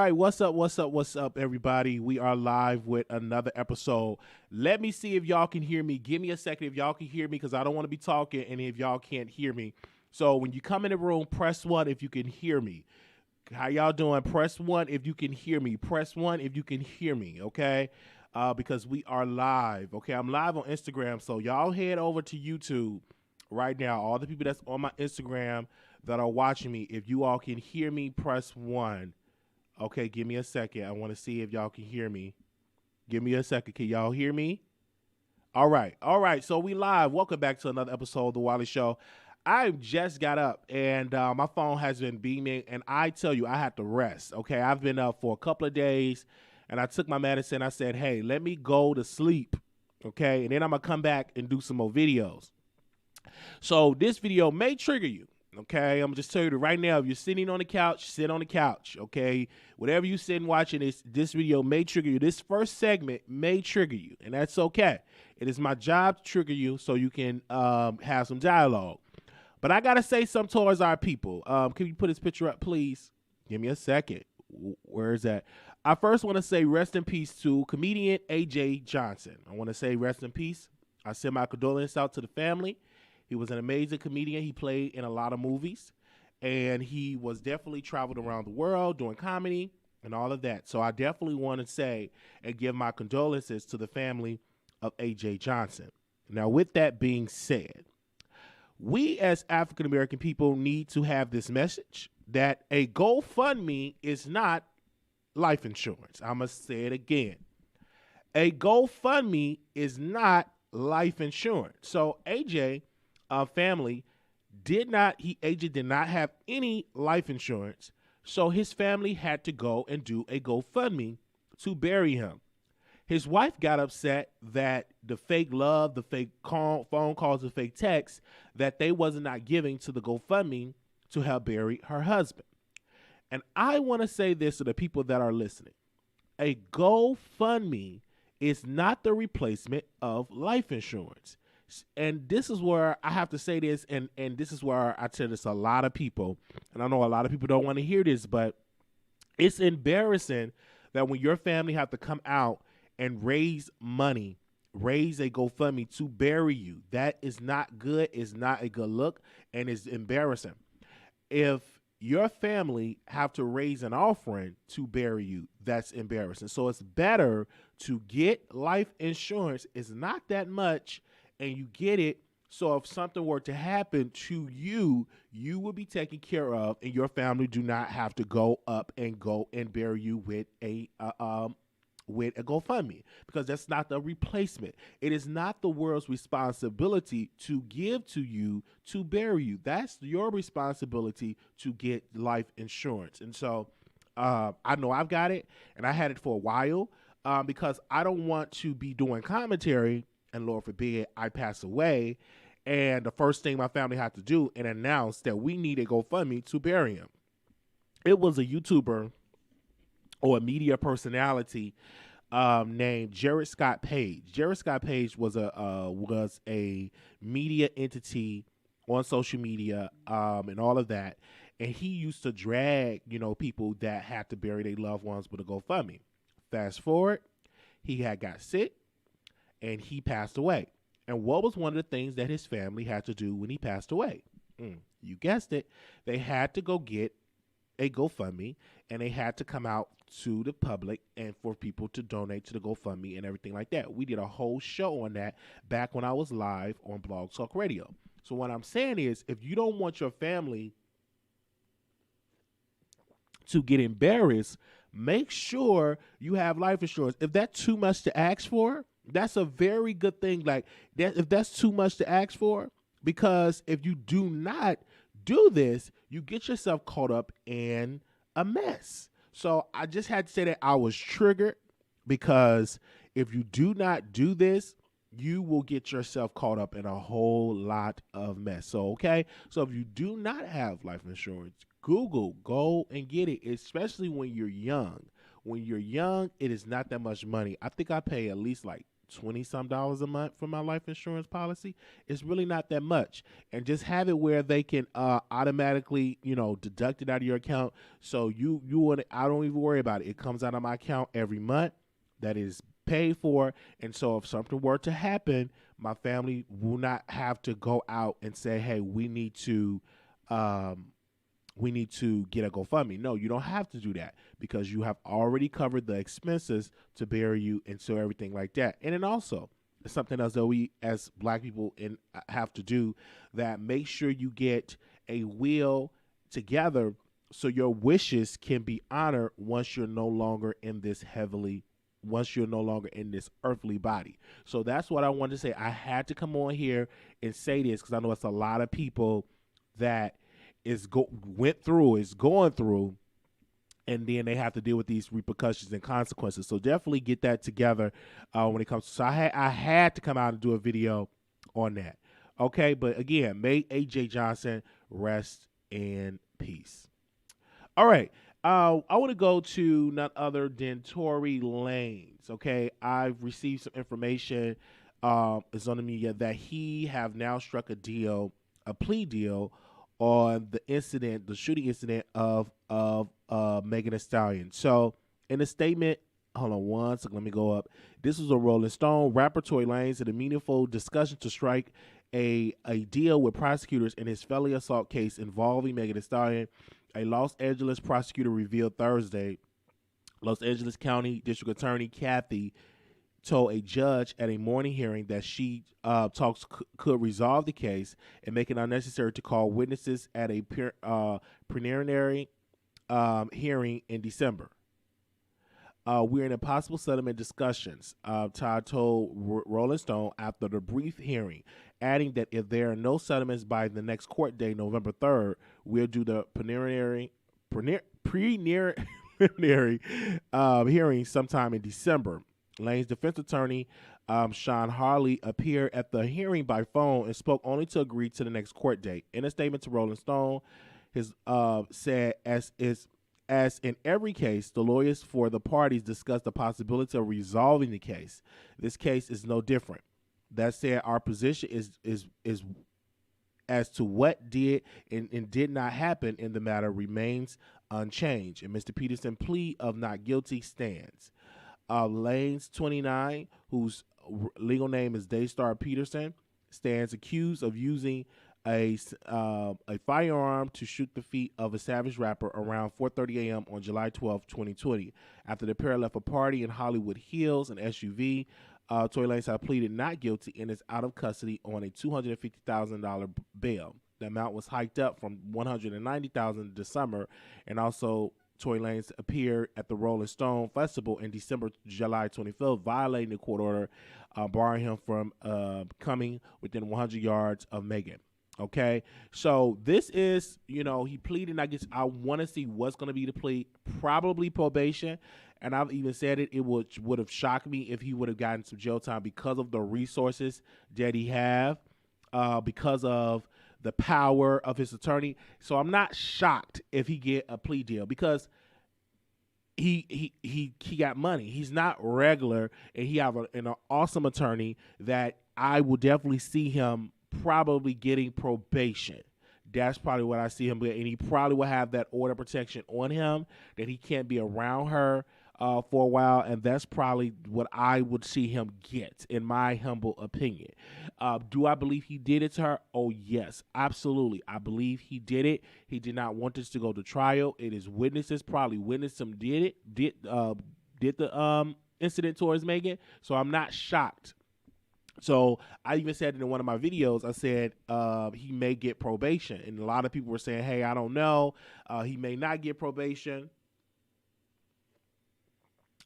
right, what's up, everybody? We are live with another episode. Let me see if y'all can hear me. Give me a second if y'all can hear me, because I don't want to be talking and if y'all can't hear me. So when you come in the room, press 1 if you can hear me. How y'all doing? Press 1 if you can hear me. Press 1 if you can hear me, okay? Because we are live, okay? I'm live on Instagram, so y'all head over to YouTube right now. All the people that's on my Instagram that are watching me, if you all can hear me, press 1. Okay, give me a second. I want to see if y'all can hear me. Give me a second. Can y'all hear me? All right. So we live. Welcome back to another episode of The Wiley Show. I just got up, and my phone has been beaming, and I tell you, I had to rest. Okay, I've been up for a couple of days, and I took my medicine. I said, hey, let me go to sleep, okay? And then I'm going to come back and do some more videos. So this video may trigger you. Okay, I'm just telling you right now, if you're sitting on the couch, sit on the couch, okay? Whatever you sit and watching, this video may trigger you. This first segment may trigger you, and that's okay. It is my job to trigger you so you can have some dialogue. But I got to say something towards our people. Can you put this picture up, please? Give me a second. Where is that? I first want to say rest in peace to comedian A.J. Johnson. I want to say rest in peace. I send my condolences out to the family. He was an amazing comedian. He played in a lot of movies, and he was definitely traveled around the world doing comedy and all of that. So I definitely want to say and give my condolences to the family of A.J. Johnson. Now, with that being said, we as African-American people need to have this message that a GoFundMe is not life insurance. I must say it again. A GoFundMe is not life insurance. So AJ family AJ did not have any life insurance, so his family had to go and do a GoFundMe to bury him. His wife got upset that the fake love, the fake phone calls, the fake texts that they wasn't not giving to the GoFundMe to help bury her husband. And I want to say this to the people that are listening. A GoFundMe is not the replacement of life insurance. And this is where I have to say this, and this is where I tell this a lot of people, and I know a lot of people don't want to hear this, but it's embarrassing that when your family have to come out and raise money, raise a GoFundMe to bury you. That is not good. It's not a good look, and it's embarrassing. If your family have to raise an offering to bury you, that's embarrassing. So it's better to get life insurance. It's not that much, and you get it, so if something were to happen to you, you will be taken care of, and your family do not have to go up and go and bury you with a GoFundMe, because that's not the replacement. It is not the world's responsibility to give to you to bury you. That's your responsibility to get life insurance. And so I know I've got it, and I had it for a while because I don't want to be doing commentary, and Lord forbid I pass away, and the first thing my family had to do and announce that we need a GoFundMe to bury him. It was a YouTuber or a media personality named Jared Scott Page. Jared Scott Page was a media entity on social media and all of that, and he used to drag people that had to bury their loved ones with a GoFundMe. Fast forward, he had got sick, and he passed away. And what was one of the things that his family had to do when he passed away? You guessed it. They had to go get a GoFundMe, and they had to come out to the public and for people to donate to the GoFundMe and everything like that. We did a whole show on that back when I was live on Blog Talk Radio. So what I'm saying is, if you don't want your family to get embarrassed, make sure you have life insurance. If that's too much to ask for, that's a very good thing. Like that, if that's too much to ask for, because if you do not do this, you get yourself caught up in a mess. So I just had to say that I was triggered, because if you do not do this, you will get yourself caught up in a whole lot of mess. So, okay. So if you do not have life insurance, go and get it, especially when you're young. When you're young, it is not that much money. I think I pay at least like $20 some a month for my life insurance policy. It's really not that much. And just have it where they can automatically, deduct it out of your account. So I don't even worry about it. It comes out of my account every month. That is paid for. And so if something were to happen, my family will not have to go out and say, hey, we need to get a GoFundMe. No, you don't have to do that because you have already covered the expenses to bury you and so everything like that. And then also something else that we as Black people have to do, that make sure you get a will together so your wishes can be honored once you're no longer in this earthly body. So that's what I wanted to say. I had to come on here and say this because I know it's a lot of people that is going through, and then they have to deal with these repercussions and consequences. So definitely get that together when it comes to. So I had to come out and do a video on that. Okay, but again, may AJ Johnson rest in peace. All right. I want to go to none other than Tory Lanez. Okay, I've received some information. It's on the media that he have now struck a plea deal on the shooting incident of Megan Thee Stallion. So in a statement, hold on one second, let me go up. This was a Rolling Stone. Rapper Tory Lanez had a meaningful discussion to strike a deal with prosecutors in his felony assault case involving Megan Thee Stallion. A Los Angeles prosecutor revealed Thursday. Los Angeles County District Attorney Kathy told a judge at a morning hearing that she talks could resolve the case and make it unnecessary to call witnesses at a preliminary hearing in December. We're in possible settlement discussions, Todd told Rolling Stone after the brief hearing, adding that if there are no settlements by the next court date, November 3rd, we'll do the preliminary hearing sometime in December. Lane's defense attorney, Sean Harley, appeared at the hearing by phone and spoke only to agree to the next court date. In a statement to Rolling Stone, his said, as in every case, the lawyers for the parties discussed the possibility of resolving the case. This case is no different. That said, our position is as to what did and did not happen in the matter remains unchanged. And Mr. Peterson's plea of not guilty stands. Lanez, 29, whose legal name is Daystar Peterson, stands accused of using a firearm to shoot the feet of a Savage rapper around 4:30 a.m. on July 12, 2020. After the pair left a party in Hollywood Hills, an SUV, Tory Lanez had pleaded not guilty and is out of custody on a $250,000 bail. The amount was hiked up from $190,000 this summer, and also Tory Lanez appeared at the Rolling Stone Festival in December, July 25th, violating the court order, barring him from coming within 100 yards of Megan. Okay, so this is, he pleaded. I guess I want to see what's going to be the plea. Probably probation, and I've even said it would have shocked me if he would have gotten some jail time because of the resources that he have, because of the power of his attorney. So I'm not shocked if he get a plea deal because he got money. He's not regular, and he have an awesome attorney that I will definitely see him probably getting probation. That's probably what I see him get, and he probably will have that order of protection on him that he can't be around her for a while, and that's probably what I would see him get, in my humble opinion. Do I believe he did it to her? Oh, yes, absolutely. I believe he did it. He did not want this to go to trial. It is witnesses probably witnessed him did the incident towards Megan, so I'm not shocked. So I even said it in one of my videos, I said he may get probation. And a lot of people were saying, hey, I don't know. He may not get probation.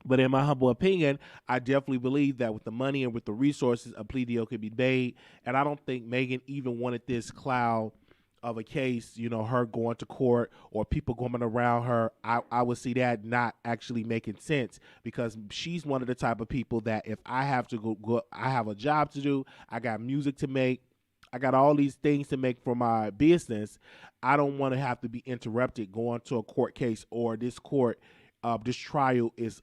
But in my humble opinion, I definitely believe that with the money and with the resources, a plea deal could be made. And I don't think Megan even wanted this cloud of a case, her going to court or people going around her. I would see that not actually making sense because she's one of the type of people that if I have to go, I have a job to do, I got music to make, I got all these things to make for my business. I don't want to have to be interrupted going to a court case or this court this trial is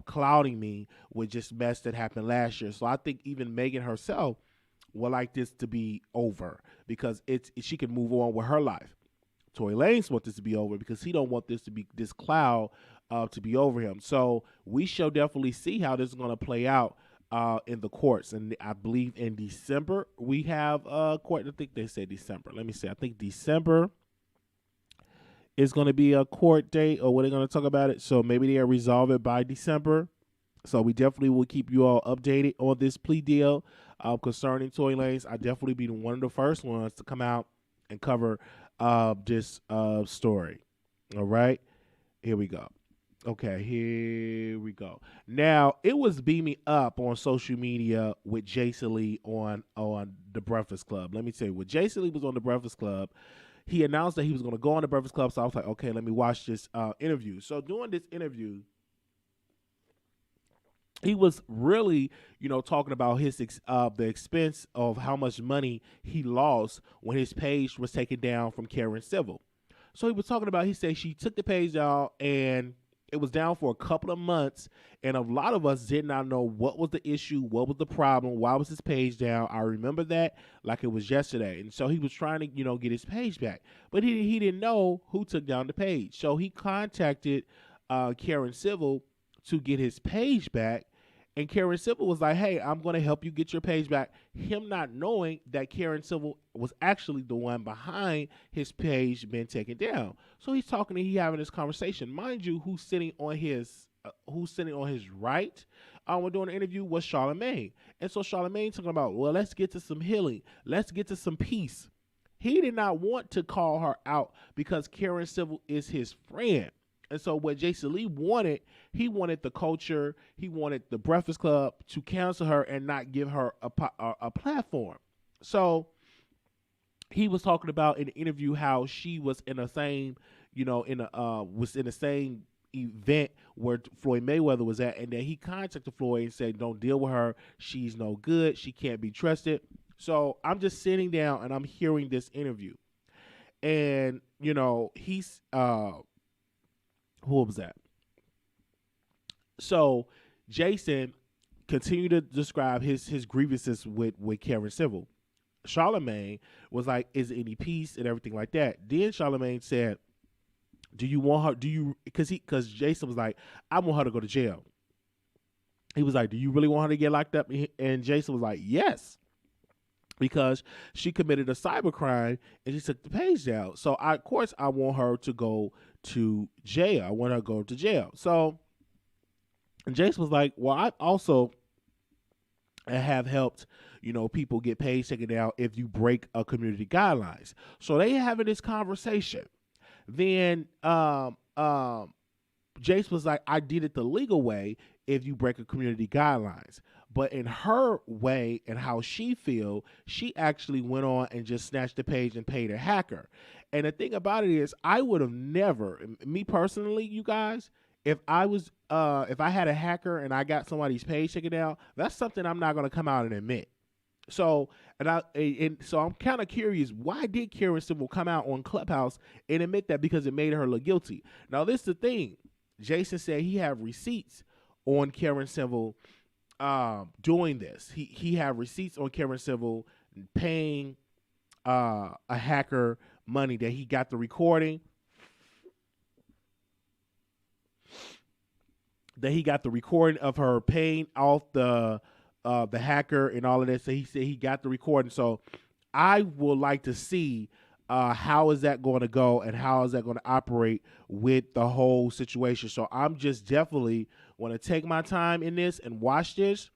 clouding me with just mess that happened last year. So I think even Megan herself would like this to be over because she can move on with her life. Tory Lanez wants this to be over because he don't want this cloud to be over him. So we shall definitely see how this is going to play out in the courts. And I believe in December we have court. I think they said December. Let me see. I think December is going to be a court date, or what they're going to talk about it. So maybe they'll resolve it by December. So we definitely will keep you all updated on this plea deal concerning Tory Lanez. I definitely be one of the first ones to come out and cover this story. All right, here we go. Okay, here we go. Now, it was beaming up on social media with Jason Lee on The Breakfast Club. Let me tell you, when Jason Lee was on The Breakfast Club, he announced that he was going to go on The Breakfast Club. So I was like, okay, let me watch this interview. So during this interview, he was really, talking about his the expense of how much money he lost when his page was taken down from Karen Civil. So he was talking about, he said she took the page out and it was down for a couple of months, and a lot of us did not know what was the issue, what was the problem, why was his page down. I remember that like it was yesterday. And so he was trying to, get his page back, but he didn't know who took down the page. So he contacted Karen Civil to get his page back. And Karen Civil was like, hey, I'm going to help you get your page back. Him not knowing that Karen Civil was actually the one behind his page being taken down. So he's talking and he having this conversation. Mind you, who's sitting on his right when doing the interview was Charlamagne. And so Charlamagne talking about, well, let's get to some healing. Let's get to some peace. He did not want to call her out because Karen Civil is his friend. And so what Jason Lee wanted, he wanted the culture, he wanted the Breakfast Club to cancel her and not give her a platform. So he was talking about in the interview how she was in the same, was in the same event where Floyd Mayweather was at, and then he contacted Floyd and said, don't deal with her. She's no good. She can't be trusted. So I'm just sitting down and I'm hearing this interview. And, he's... who was that? So Jason continued to describe his grievances with Karen Civil. Charlamagne was like, is there any peace and everything like that? Then Charlamagne said, do you want her, because Jason was like, I want her to go to jail. He was like, do you really want her to get locked up? And Jason was like, yes, because she committed a cybercrime and she took the page down. So of course I want her to go to jail. I want her to go to jail. So Jason was like, well, I also have helped, people get page taken down if you break a community guidelines. So they having this conversation. Then Jace was like, I did it the legal way if you break a community guidelines. But in her way and how she feel, she actually went on and just snatched the page and paid a hacker. And the thing about it is, I would have never, me personally, you guys, if I had a hacker and I got somebody's page taken down, that's something I'm not going to come out and admit. So, so I'm kind of curious, why did Karen Civil come out on Clubhouse and admit that? Because it made her look guilty. Now, this is the thing. Jason said he have receipts on Karen Civil doing this. He have receipts on Karen Civil paying a hacker money, that he got the recording. That he got the recording of her paying off the hacker and all of that. So he said he got the recording. So I would like to see how is that going to go and how is that going to operate with the whole situation. So I'm just definitely want to take my time in this and watch this.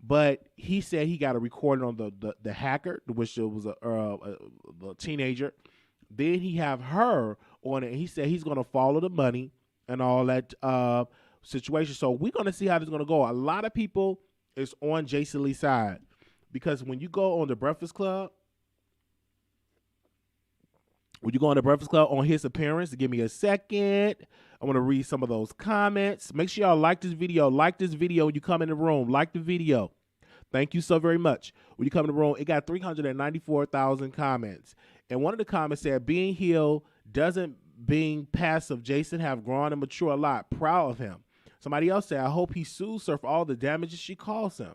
But he said he got a recording on the hacker, which was a teenager. Then he have her on it. And he said he's going to follow the money and all that situation. So we're going to see how this is going to go. A lot of people is on Jason Lee's side, because when you go on the Breakfast Club, on his appearance, give me a second. I want to read some of those comments. Make sure y'all like this video. Like this video when you come in the room. Like the video. Thank you so very much. When you come in the room, it got 394,000 comments. And one of the comments said, being healed doesn't being passive. Jason have grown and matured a lot. Proud of him. Somebody else said, I hope he sues her for all the damages she caused him.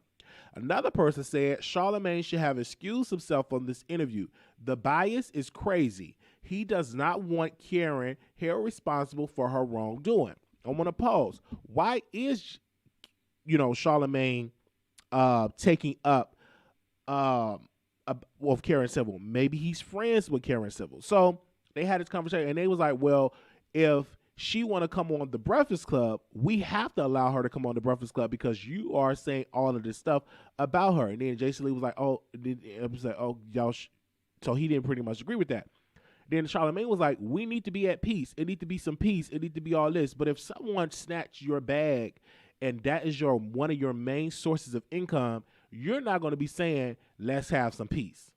Another person said, Charlamagne should have excused himself on this interview. The bias is crazy. He does not want Karen held responsible for her wrongdoing. I want to pause. Why is, Charlamagne taking up with Karen Civil? Maybe he's friends with Karen Civil. So they had this conversation, and they was like, well, if she want to come on the Breakfast Club, we have to allow her to come on the Breakfast Club because you are saying all of this stuff about her. And then Jason Lee was like, y'all. So he didn't pretty much agree with that. Then Charlamagne was like, we need to be at peace. It need to be some peace. It need to be all this. But if someone snatched your bag and that is one of your main sources of income, you're not going to be saying, let's have some peace.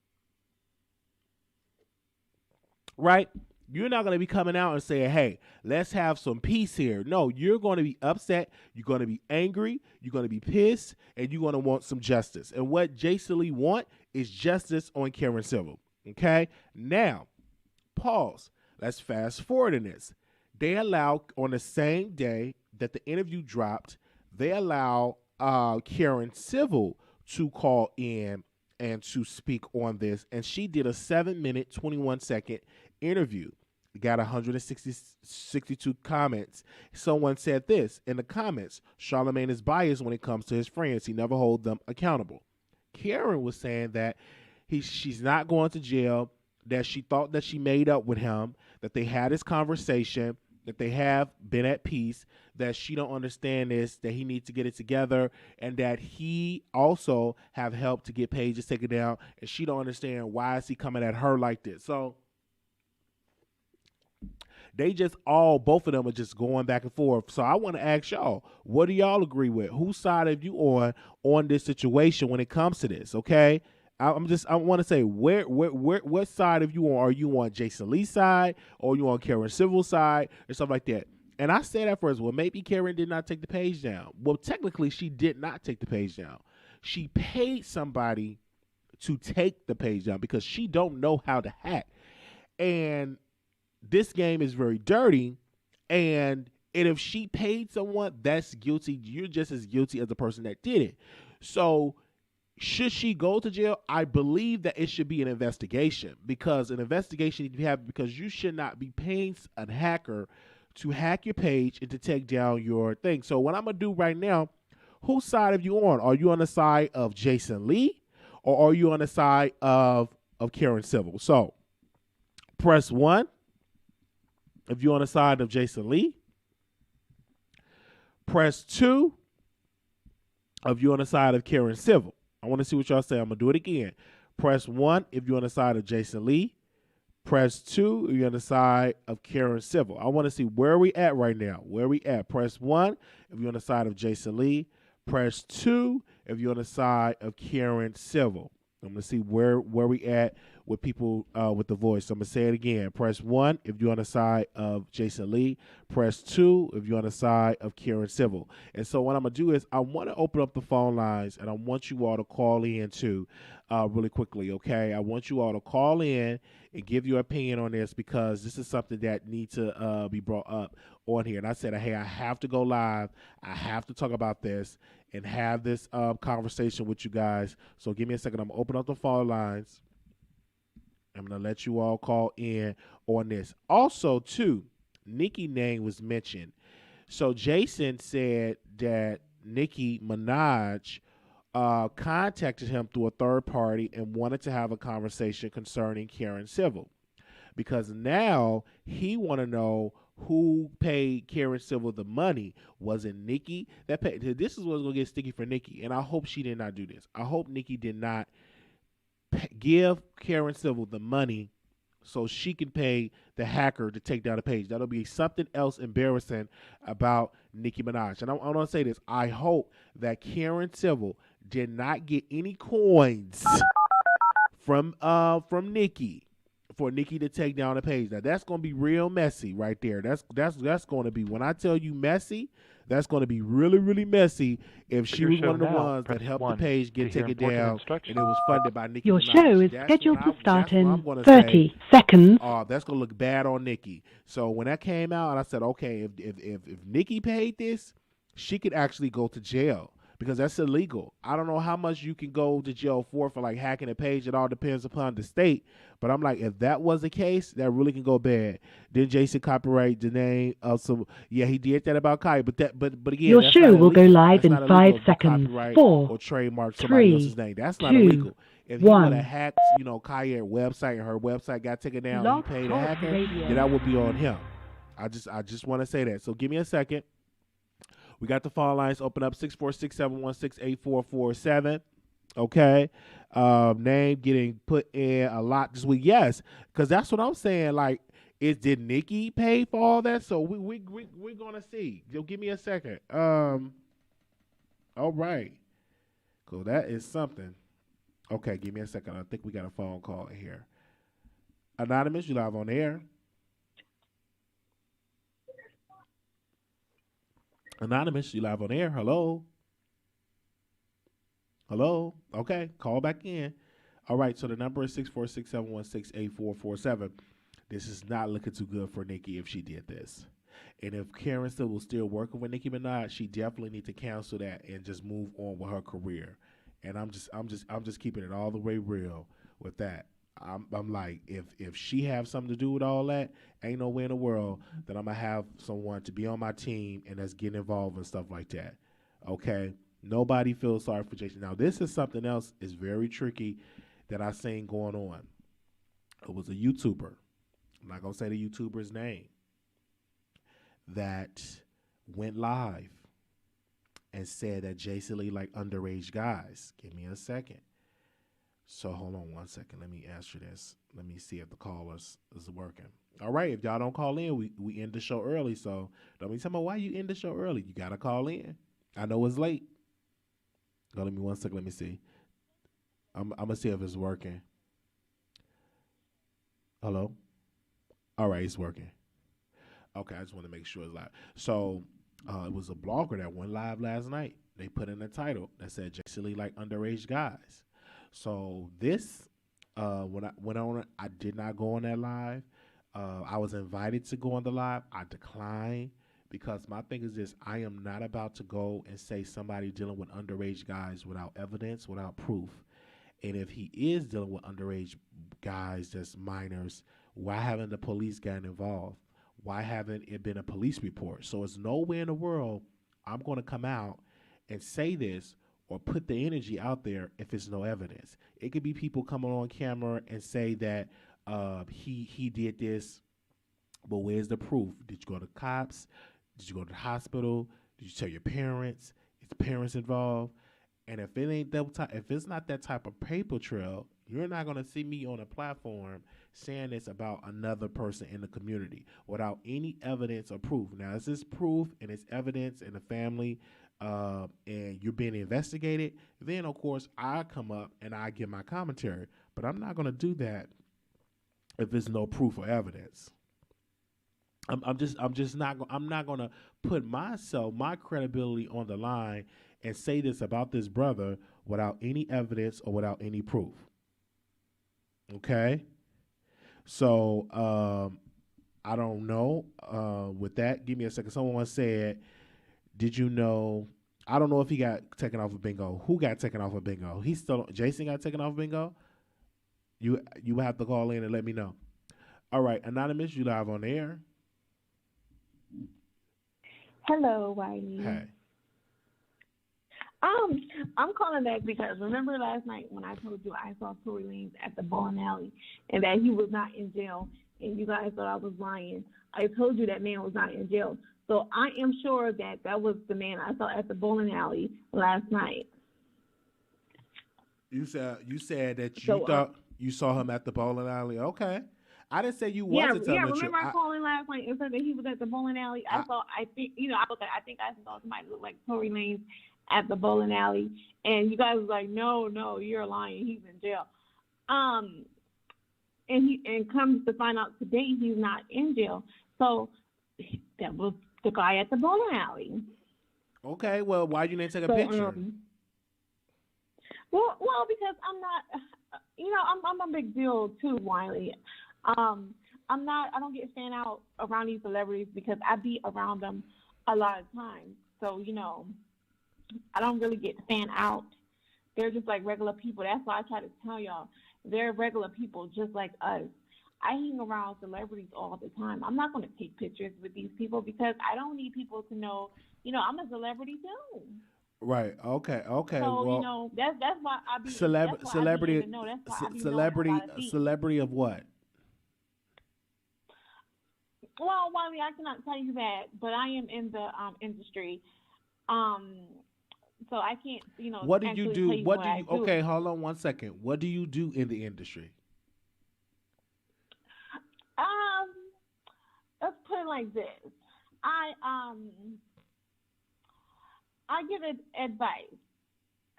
Right? You're not going to be coming out and saying, hey, let's have some peace here. No, you're going to be upset. You're going to be angry. You're going to be pissed. And you're going to want some justice. And what Jason Lee want is justice on Karen Civil. Okay? Now, pause. Let's fast forward in this. They allow, on the same day that the interview dropped, they allow Karen Civil to call in and to speak on this. And she did a 7-minute, 21-second interview. Got 162 comments. Someone said this in the comments: Charlamagne is biased when it comes to his friends. He never holds them accountable. Karen was saying that she's not going to jail, that she thought that she made up with him, that they had this conversation, that they have been at peace, that she don't understand this, that he needs to get it together, and that he also have helped to get pages taken down, and she don't understand why is he coming at her like this. So they just both of them are just going back and forth. So I want to ask y'all, what do y'all agree with? Whose side are you on this situation when it comes to this? Okay, I want to say, what side of you on? Are you on Jason Lee's side, or are you on Karen Civil's side, or something like that? And I said at first, well, maybe Karen did not take the page down. Well, technically, she did not take the page down. She paid somebody to take the page down because she don't know how to hack, and this game is very dirty, and if she paid someone, that's guilty. You're just as guilty as the person that did it. So should she go to jail? I believe that it should be an investigation, because an investigation needs to be happening, because you should not be paying a hacker to hack your page and to take down your thing. So what I'm going to do right now, whose side are you on? Are you on the side of Jason Lee, or are you on the side of Karen Civil? So press 1 if you're on the side of Jason Lee. Press 2 if you're on the side of Karen Civil. I want to see what y'all say. I'm going to do it again. Press 1 if you're on the side of Jason Lee. Press 2 if you're on the side of Karen Civil. I want to see where we at right now. Where we at? Press 1 if you're on the side of Jason Lee. Press 2 if you're on the side of Karen Civil. I'm going to see where we at with people with the voice. So I'm going to say it again. Press 1 if you're on the side of Jason Lee. Press 2 if you're on the side of Karen Civil. And so what I'm going to do is I want to open up the phone lines, and I want you all to call in too really quickly, okay? I want you all to call in and give your opinion on this, because this is something that needs to be brought up on here. And I said, hey, I have to go live. I have to talk about this and have this conversation with you guys. So give me a second. I'm going to open up the phone lines. I'm going to let you all call in on this. Also, too, Nicki name was mentioned. So Jason said that Nicki Minaj contacted him through a third party and wanted to have a conversation concerning Karen Civil, because now he want to know who paid Karen Civil the money. Was it Nicki that paid? This is what's going to get sticky for Nicki, and I hope she did not do this. I hope Nicki did not give Karen Civil the money so she can pay the hacker to take down the page. That'll be something else embarrassing about Nicki Minaj. And I want to say this. I hope that Karen Civil did not get any coins from Nicki for Nicki to take down the page. Now that's gonna be real messy right there. That's gonna be, when I tell you messy, that's gonna be really, really messy if she was one of the ones that helped the page get taken down and it was funded by Nicki Your Minaj. show is That's scheduled to start that's what I'm in gonna 30 say. seconds. That's gonna look bad on Nicki. So when that came out, I said, okay, if Nicki paid this, she could actually go to jail because that's illegal. I don't know how much you can go to jail for like hacking a page. It all depends upon the state. But I'm like, if that was the case, that really can go bad. Then Jason copyright the name of some. Yeah, he did that about Kai. But again, Your that's show not will go illegal. live That's in not 5 illegal to seconds. copyright 4, or trademark somebody else's 3, name. That's not 2, illegal. If he would 1. have hacked, Kaya website and her website got taken down, and he Blog paid a Talk hacker, Radio. then that would be on him. I just want to say that. So give me a second. We got the phone lines open up 646-716-8447. Okay. Name getting put in a lot this week. Yes, because that's what I'm saying. Like, did Nicki pay for all that? So we're gonna see. Yo, give me a second. All right. Cool. That is something. Okay, give me a second. I think we got a phone call here. Anonymous, you live on air. Anonymous, you live on air. Hello. Hello. Okay, call back in. All right, so the number is 646-716-8447. This is not looking too good for Nicki if she did this. And if Karen still was still working with Nicki Minaj, she definitely need to cancel that and just move on with her career. And I'm just keeping it all the way real with that. I'm like, if she have something to do with all that, ain't no way in the world that I'm gonna have someone to be on my team and that's getting involved and stuff like that. Okay, nobody feels sorry for Jason. Now this is something else is very tricky that I seen going on. It was a YouTuber. I'm not gonna say the YouTuber's name that went live and said that Jason Lee like underage guys. Give me a second. So hold on one second. Let me answer this. Let me see if the call is working. All right. If y'all don't call in, we end the show early. So don't be telling me why you end the show early. You got to call in. I know it's late. Go, let me one second. Let me see. I'm going to see if it's working. Hello? All right. It's working. Okay. I just want to make sure it's live. So it was a blogger that went live last night. They put in a title that said Jason Lee like underage guys. So this, when I went on it, I did not go on that live. I was invited to go on the live. I declined because my thing is this: I am not about to go and say somebody dealing with underage guys without evidence, without proof. And if he is dealing with underage guys, just minors, why haven't the police gotten involved? Why haven't it been a police report? So it's nowhere in the world I'm going to come out and say this or put the energy out there if it's no evidence. It could be people coming on camera and say that he did this, but where's the proof? Did you go to cops? Did you go to the hospital? Did you tell your parents? Is the parents involved? And if it ain't that type, if it's not that type of paper trail, you're not gonna see me on a platform saying this about another person in the community without any evidence or proof. Now, is this proof and it's evidence in the family? And you're being investigated, then of course I come up and I give my commentary. But I'm not going to do that if there's no proof or evidence. I'm not going to put myself, my credibility on the line and say this about this brother without any evidence or without any proof. Okay, so I don't know. With that, give me a second. Someone said, did you know? I don't know if he got taken off of bingo. Who got taken off of bingo? Jason got taken off of bingo. You have to call in and let me know. All right, Anonymous, you live on the air. Hello, Wiley. Hey. I'm calling back because remember last night when I told you I saw Tory Lanez at the bowling alley and that he was not in jail and you guys thought I was lying. I told you that man was not in jail. So I am sure that was the man I saw at the bowling alley last night. You said that you thought you saw him at the bowling alley. Okay, I didn't say you wasn't telling the truth. Remember I called in last night and said that he was at the bowling alley. I think I saw somebody look like Tory Lanez at the bowling alley, and you guys was like, no, you're lying. He's in jail. and comes to find out today he's not in jail. So that was the guy at the bowling alley. Okay, well, why you didn't take a So picture? well, because I'm not, I'm a big deal too, Wiley. I'm not. I don't get fan out around these celebrities because I be around them a lot of times. So I don't really get fan out. They're just like regular people. That's why I try to tell y'all they're regular people just like us. I hang around celebrities all the time. I'm not going to take pictures with these people because I don't need people to know. I'm a celebrity too. Right. Okay. Okay. So Well, that's why I be celebrity, in the know. That's why I be knowing a celebrity, lot of things. celebrity of what? Well, Wiley, I cannot tell you that, but I am in the industry, um, so I can't, What do you actually do? tell you What what do I you? do. Okay, hold on one second. What do you do in the industry? Um, let's put it like this. I give advice.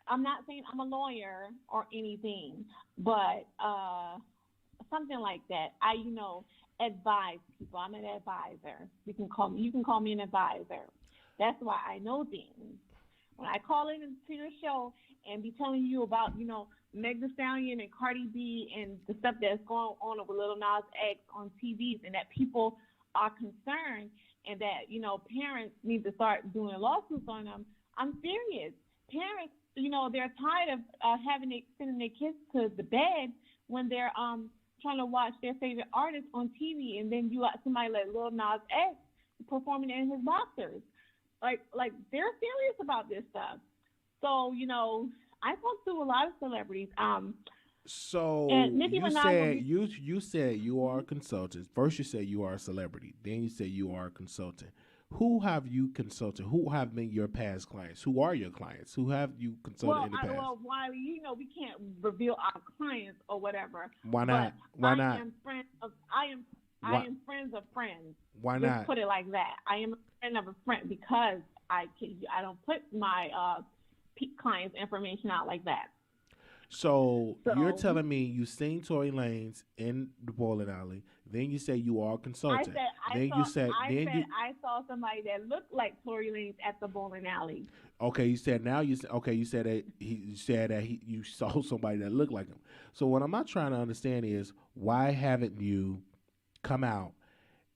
I'm not saying I'm a lawyer or anything, but something like that. I advise people. I'm an advisor. You can call me an advisor. That's why I know things. When I call into your show and be telling you about, Meg Thee Stallion and Cardi B and the stuff that's going on with Lil Nas X on TVs, and that people are concerned, and that, parents need to start doing lawsuits on them, I'm serious. Parents, they're tired of sending their kids to the bed when they're trying to watch their favorite artist on TV, and then you got somebody like Lil Nas X performing in his boxers. Like they're serious about this stuff. So, I talk to a lot of celebrities. So And Nicki you Minaj will said be. you said you are a consultant. First, you said you are a celebrity. Then you said you are a consultant. Who have you consulted? Who have been your past clients? Who are your clients? Who have you consulted in the past? Wiley, we can't reveal our clients or whatever. Why But not? Why not? I am friends of friends. Why Let's not? put it like that. I am a friend of a friend because I don't put my clients' information out like that. So you're So telling me you seen Tory Lanez in the bowling alley. Then you say you are a consultant. I saw somebody that looked like Tory Lanez at the bowling alley. Okay, you said that you saw somebody that looked like him. So what I'm not trying to understand is why haven't you come out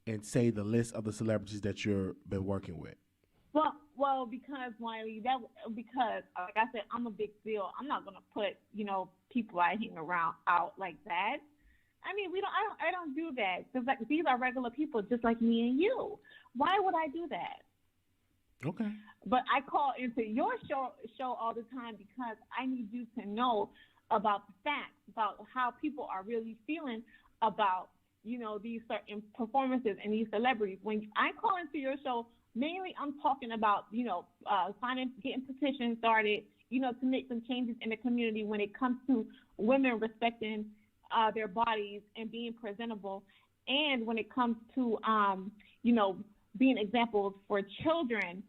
and say the list of the celebrities that you've been working with? Well, because Wiley, because like I said, I'm a big deal. I'm not gonna put people I hang around out like that. I mean, I don't do that because these are regular people just like me and you. Why would I do that? Okay. But I call into your show all the time because I need you to know about the facts, about how people are really feeling about these certain performances and these celebrities. When I call into your show, mainly I'm talking about getting petitions started, to make some changes in the community when it comes to women respecting their bodies and being presentable, and when it comes to being examples for children,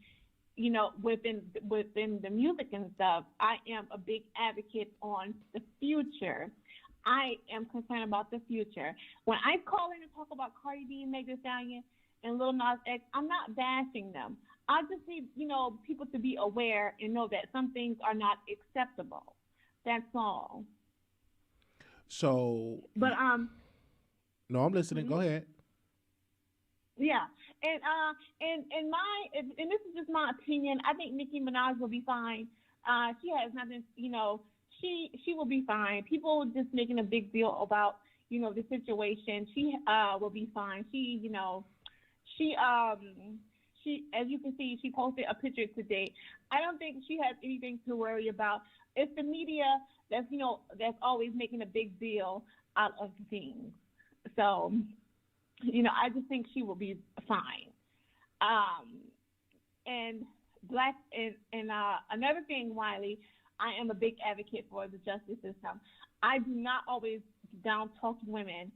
within the music and stuff. I am a big advocate on the future. I am concerned about the future. When I call in and talk about Cardi B, Meg Thee Stallion, and Lil Nas X, I'm not bashing them. I just need, people to be aware and know that some things are not acceptable. That's all. So, but no, I'm listening. Mm-hmm. Go ahead. Yeah, and this is just my opinion. I think Nicki Minaj will be fine. She has nothing, she will be fine. People just making a big deal about the situation. She will be fine. She as you can see, she posted a picture today. I don't think she has anything to worry about. It's the media that's always making a big deal out of things. So, I just think she will be fine. And another thing, Wiley, I am a big advocate for the justice system. I do not always down talk women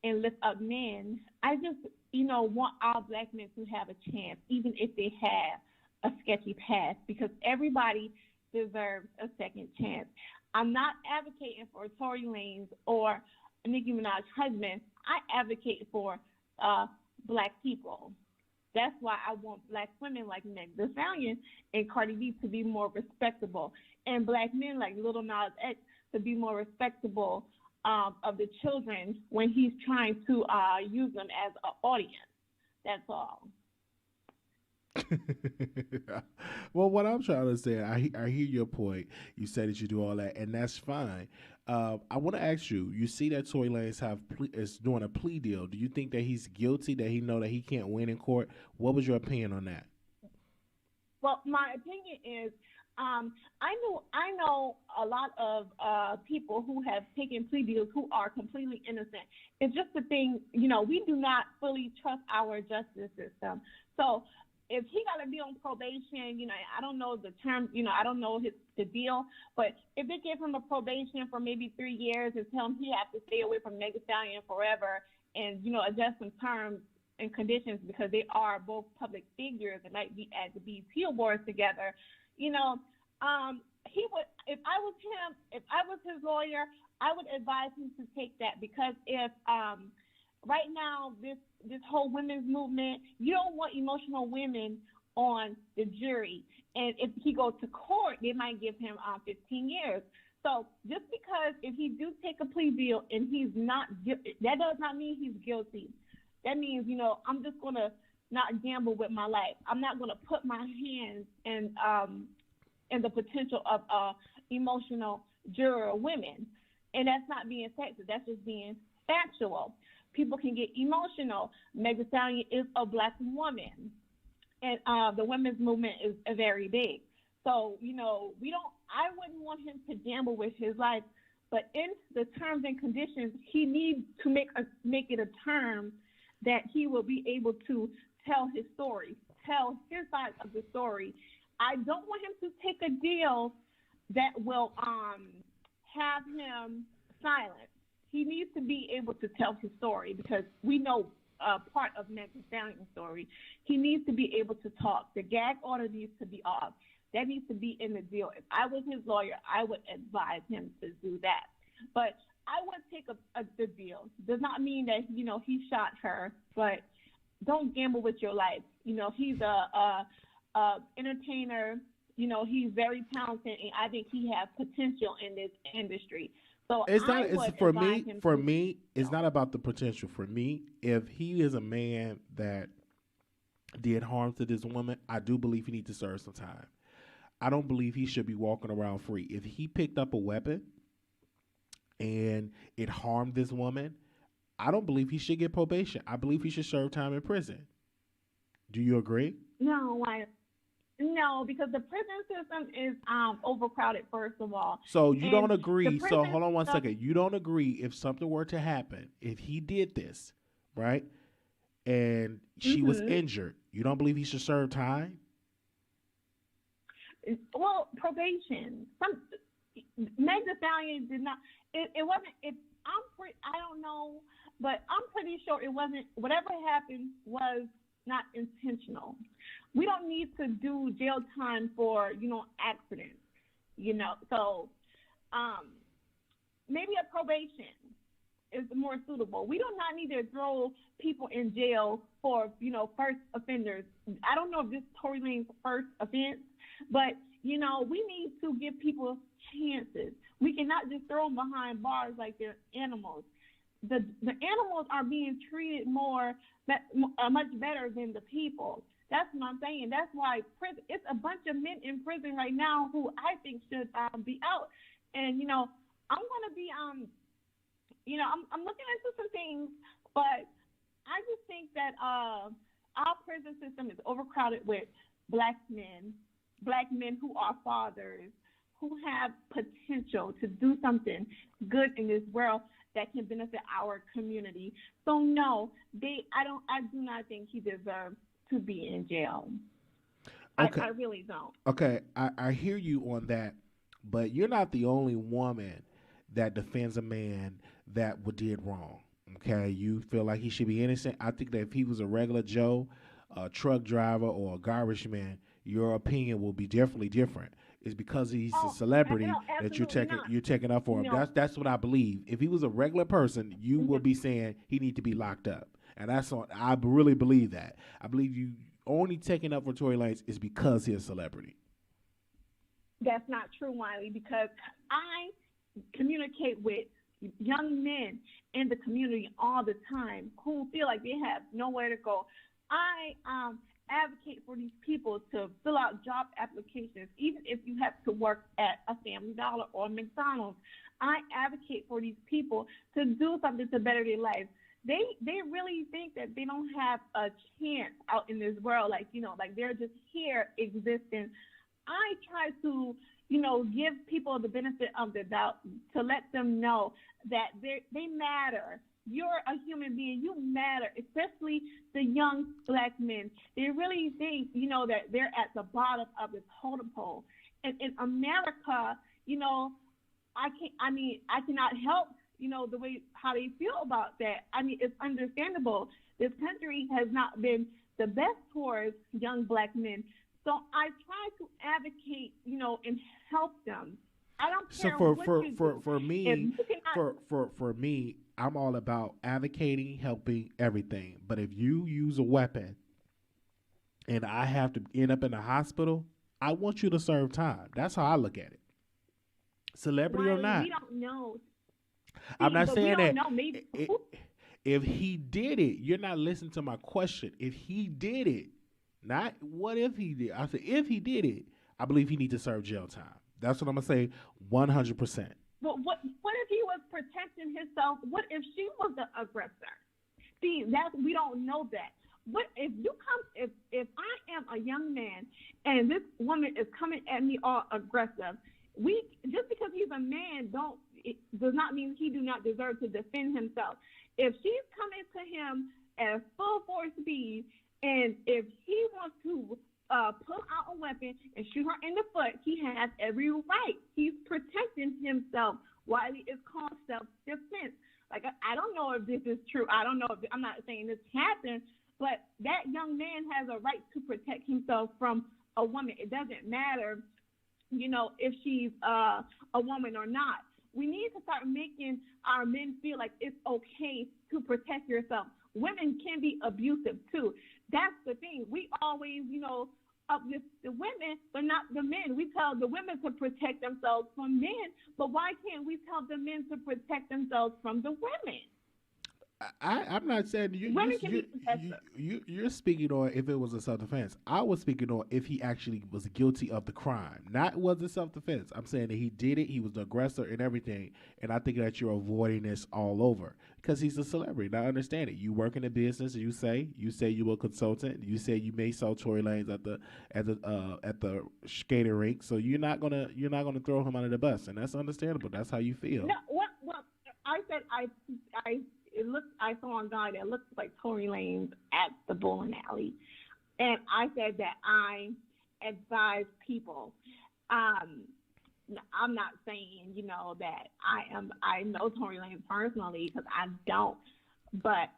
and lift up men. I just, want our black men to have a chance, even if they have a sketchy past, because everybody deserves a second chance. I'm not advocating for Tory Lanez or Nicki Minaj's husband, I advocate for black people. That's why I want black women like Meg Thee Stallion and Cardi B to be more respectable, and black men like Lil Nas X to be more respectable of the children when he's trying to use them as an audience. That's all. Well, what I'm trying to say, I hear your point. You said that you do all that, and that's fine. I want to ask you. You see that Tory Lanez is doing a plea deal. Do you think that he's guilty? That he know that he can't win in court? What was your opinion on that? Well, my opinion is, I know a lot of people who have taken plea deals who are completely innocent. It's just the thing, we do not fully trust our justice system. So if he got to be on probation, I don't know the term, I don't know the deal, but if they give him a probation for maybe 3 years and tell him he has to stay away from Meg Thee Stallion forever and, adjust some terms and conditions because they are both public figures and might be at the BET Awards together, he would, if I was him, if I was his lawyer, I would advise him to take that because if, right now, this whole women's movement, you don't want emotional women on the jury. And if he goes to court, they might give him 15 years. So just because if he do take a plea deal and he's not, that does not mean he's guilty. That means, I'm just going to not gamble with my life. I'm not going to put my hands in the potential of emotional juror women. And that's not being sexist. That's just being factual. People can get emotional. Meg Thee Stallion is a black woman, and the women's movement is very big. So, I wouldn't want him to gamble with his life, but in the terms and conditions, he needs to make it a term that he will be able to tell his story, tell his side of the story. I don't want him to take a deal that will have him silent. He needs to be able to tell his story because we know part of Meg Thee Stallion's story. He needs to be able to talk. The gag order needs to be off. That needs to be in the deal. If I was his lawyer, I would advise him to do that. But I would take the deal. Does not mean that, he shot her, but don't gamble with your life. He's a entertainer. He's very talented, and I think he has potential in this industry. So it's not about the potential. For me, if he is a man that did harm to this woman, I do believe he needs to serve some time. I don't believe he should be walking around free. If he picked up a weapon and it harmed this woman, I don't believe he should get probation. I believe he should serve time in prison. Do you agree? No, because the prison system is overcrowded, first of all. So you don't agree. So hold on one second. You don't agree if something were to happen, if he did this, right, and she was injured, you don't believe he should serve time? Well, probation. Meg Thee Stallion did not. It wasn't. I don't know, but I'm pretty sure it wasn't. Whatever happened was not intentional. We don't need to do jail time for accidents. So maybe a probation is more suitable. We do not need to throw people in jail for first offenders. I don't know if this is Tory Lanez's first offense, but we need to give people chances. We cannot just throw them behind bars like they're animals. The animals are being treated much better than the people. That's what I'm saying. That's why it's a bunch of men in prison right now who I think should be out. And I'm gonna be I'm looking into some things, but I just think that our prison system is overcrowded with black men who are fathers, who have potential to do something good in this world that can benefit our community. So no, I do not think he deserves to be in jail. Okay. I really don't. Okay, I hear you on that, but you're not the only woman that defends a man that did wrong. Okay, you feel like he should be innocent. I think that if he was a regular Joe, a truck driver, or a garbage man, your opinion will be definitely different. it's because he's a Oh, celebrity no, that absolutely not. you're taking up for him. No, That's what I believe. If he was a regular person, you no, would be saying he need to be locked up, and that's on. I really believe that. I believe you only taking up for Tory Lanez is because he's a celebrity. that's not true, Wiley, because I communicate with young men in the community all the time who feel like they have nowhere to go. I advocate for these people to fill out job applications, even if you have to work at a Family Dollar or McDonald's. I advocate for these people to do something to better their lives. They really think that they don't have a chance out in this world, like like they're just here existing. I try to, give people the benefit of the doubt to let them know that they matter. You're a human being. You matter, especially the young black men. They really think, that they're at the bottom of this totem pole. And in America, I cannot help, the way how they feel about that. I mean, it's understandable. This country has not been the best towards young black men. So I try to advocate, and help them. I don't care what you do. For me, for me, I'm all about advocating, helping, everything. But if you use a weapon and I have to end up in the hospital, I want you to serve time. That's how I look at it. Celebrity or not. We don't know. I'm not saying that. Maybe. If he did it, you're not listening to my question. If he did it, not what if he did. I said if he did it, I believe he needs to serve jail time. That's what I'm gonna say, 100%. But what if he was protecting himself? What if she was the aggressor? See, we don't know that. What if if I am a young man and this woman is coming at me all aggressive? Just because he's a man does not mean he do not deserve to defend himself. If she's coming to him at full force speed, and if he wants to pull out a weapon and shoot her in the foot, he has every right. He's protecting himself. Wiley is called self-defense. Like, I don't know if this is true. I don't know I'm not saying this happened, but that young man has a right to protect himself from a woman. It doesn't matter, if she's a woman or not. We need to start making our men feel like it's okay to protect yourself. Women can be abusive too. That's the thing. We always, uplift the women, but not the men. We tell the women to protect themselves from men, but why can't we tell the men to protect themselves from the women? I'm not saying you're speaking on if it was a self-defense. I was speaking on if he actually was guilty of the crime. Not was it self-defense. I'm saying that he did it. He was the aggressor and everything. And I think that you're avoiding this all over because he's a celebrity. Now, I understand it. You work in a business. You say you were a consultant. You say you may sell Tory Lanez at the skating rink. So you're not gonna throw him under the bus, and that's understandable. That's how you feel. No, what I said I saw a guy that looked like Tory Lanez at the bowling alley, and I said that I advise people. I'm not saying that I know Tory Lanez personally because I don't, but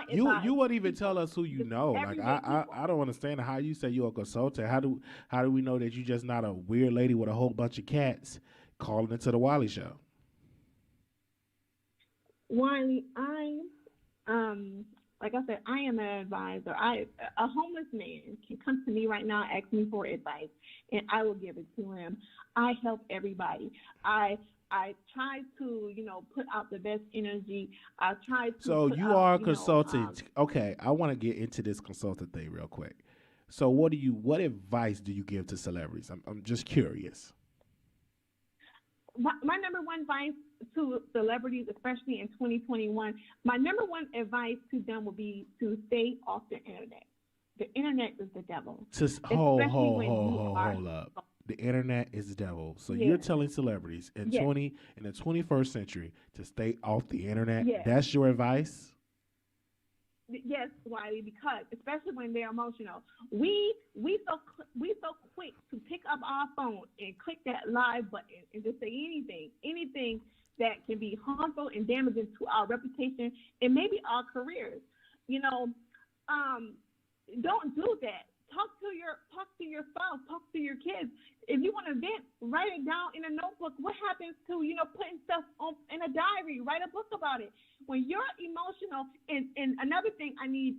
you wouldn't even tell us who you know. Like I don't understand how you say you're a consultant. How do we know that you're just not a weird lady with a whole bunch of cats calling into the Wiley Show? Wiley, like I said, I am an advisor. A homeless man can come to me right now, ask me for advice, and I will give it to him. I help everybody. I try to, put out the best energy. I try to. So you are a consultant. Okay, I want to get into this consultant thing real quick. So what advice do you give to celebrities? I'm just curious. My number one advice to celebrities, especially in 2021, my number one advice to them would be to stay off the internet. The internet is the devil. Hold up. The internet is the devil. So you're telling celebrities in the 21st century to stay off the internet? Yes. That's your advice? Yes, Wiley, because especially when they're emotional, we so quick to pick up our phone and click that live button and just say anything that can be harmful and damaging to our reputation and maybe our careers. Don't do that talk to your spouse, talk to your kids. If you want to vent, write it down in a notebook. What happens to putting stuff in a diary? Write a book about it. When you're emotional, and another thing I need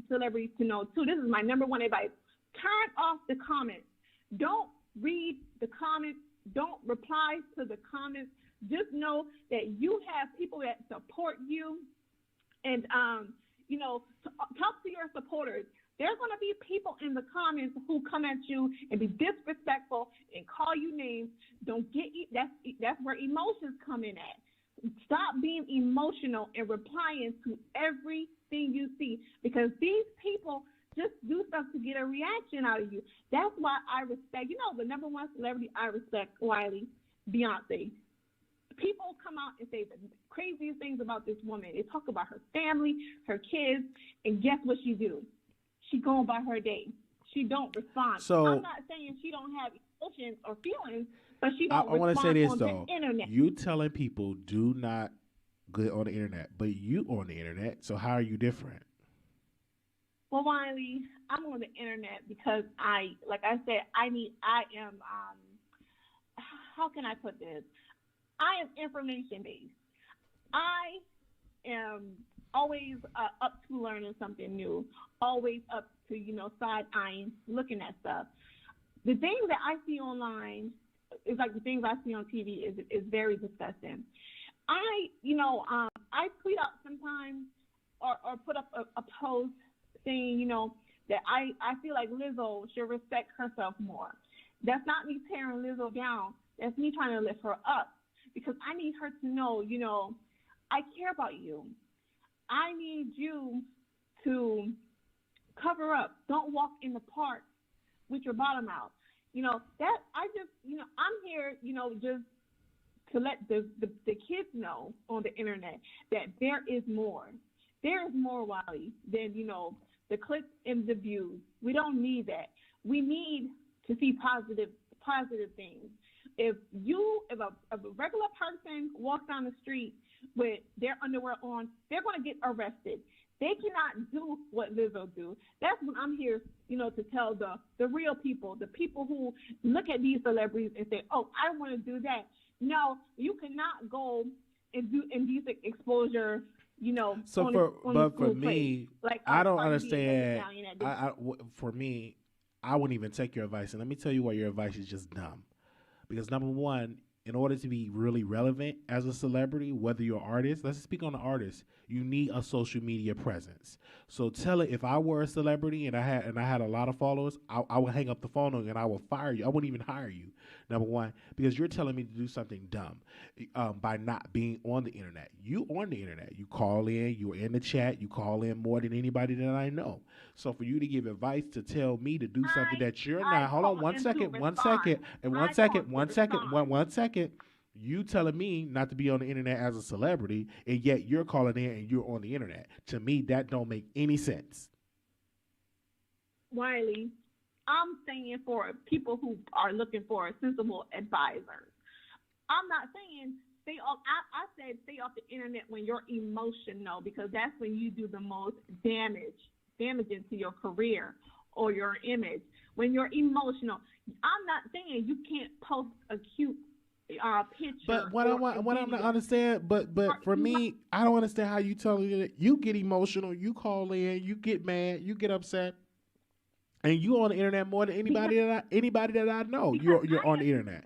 celebrities to know too. This is my number one advice: turn off the comments. Don't read the comments. Don't reply to the comments. Just know that you have people that support you, and talk to your supporters. There's going to be people in the comments who come at you and be disrespectful and call you names. Don't get that's where emotions come in at. Stop being emotional and replying to everything you see, because these people just do stuff to get a reaction out of you. That's why I respect, the number one celebrity I respect, Wiley, Beyonce. People come out and say the craziest things about this woman. They talk about her family, her kids, and guess what she do? She go about her day. She don't respond. So I'm not saying she don't have emotions or feelings, but she don't I want to say this on though. the internet. You telling people do not good on the internet, but you on the internet. So how are you different? Well, Wiley, I'm on the internet because like I said, how can I put this? I am information based. I am always up to learning something new, always up to, side-eyeing, looking at stuff. The things that I see online is like the things I see on TV is very disgusting. I tweet out sometimes or put up a post saying, that I feel like Lizzo should respect herself more. That's not me tearing Lizzo down. That's me trying to lift her up, because I need her to know, I care about you. I need you to cover up. Don't walk in the park with your bottom out. I'm here, just to let the kids know on the internet that there is more. There is more, Wiley, than, the clicks and the views. We don't need that. We need to see positive things. If a regular person walks down the street with their underwear on, they're going to get arrested. They cannot do what Lizzo do. That's what I'm here, to tell the real people, the people who look at these celebrities and say, oh, I want to do that. No, you cannot go and do indecent exposure, So for me, place. Like, I don't understand. For me, I wouldn't even take your advice. And let me tell you why your advice is just dumb. Because number one, in order to be really relevant as a celebrity, whether you're an artist, let's speak on the artist, you need a social media presence. So tell it, if I were a celebrity and I had a lot of followers, I would hang up the phone and I would fire you. I wouldn't even hire you. Number one, because you're telling me to do something dumb by not being on the internet. You on the internet. You call in, you're in the chat, you call in more than anybody that I know. So for you to give advice to tell me to do something that you're not, hold on one second. You telling me not to be on the internet as a celebrity, and yet you're calling in and you're on the internet. To me, that don't make any sense. Wiley, I'm saying for people who are looking for a sensible advisor. I'm not saying stay off. I said stay off the internet when you're emotional, because that's when you do the most damaging to your career or your image. When you're emotional, I'm not saying you can't post a cute picture. But what I'm not understand, but for me, I don't understand how you tell me that you get emotional, you call in, you get mad, you get upset, and you on the internet more than anybody that I know. You're on the internet.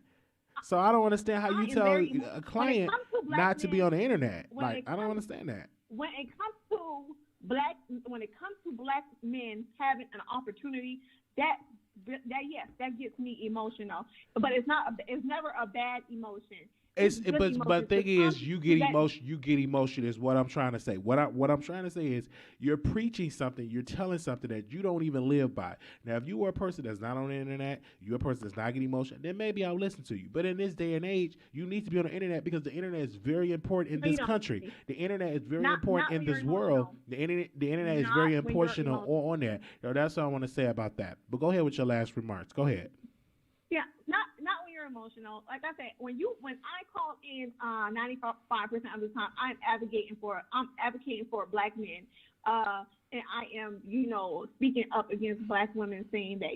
So I don't understand how you tell a client not to be on the internet. Like, I don't understand that. When it comes to black men having an opportunity, that gets me emotional. But it's never a bad emotion. But the thing is, you get emotion is what I'm trying to say. What I'm trying to say is, you're preaching something, you're telling something that you don't even live by. Now, if you were a person that's not on the internet, you're a person that's not getting emotion, then maybe I'll listen to you. But in this day and age, you need to be on the internet, because the internet is very important in this country. The internet is very important in this world. The internet is very important on there. That's all I want to say about that. But go ahead with your last remarks. Go ahead. Yeah, not when you're you're emotional. Like I said, when I call in 95% of the time, I'm advocating for black men. And I am, speaking up against black women, saying that,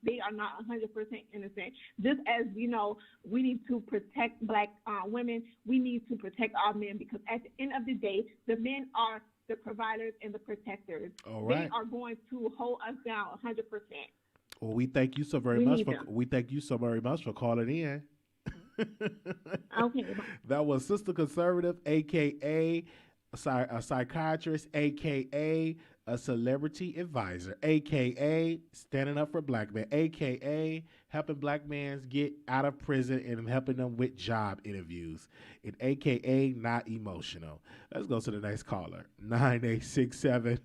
they are not 100% innocent. Just as, we need to protect black women, we need to protect our men, because at the end of the day, the men are the providers and the protectors. All right. They are going to hold us down 100%. Well, we thank you so very much for calling in. Okay. That was Sister Conservative, aka a psychiatrist, aka a celebrity advisor, aka standing up for black men, aka helping black men get out of prison and helping them with job interviews, and aka not emotional. Let's go to the next caller, 9867.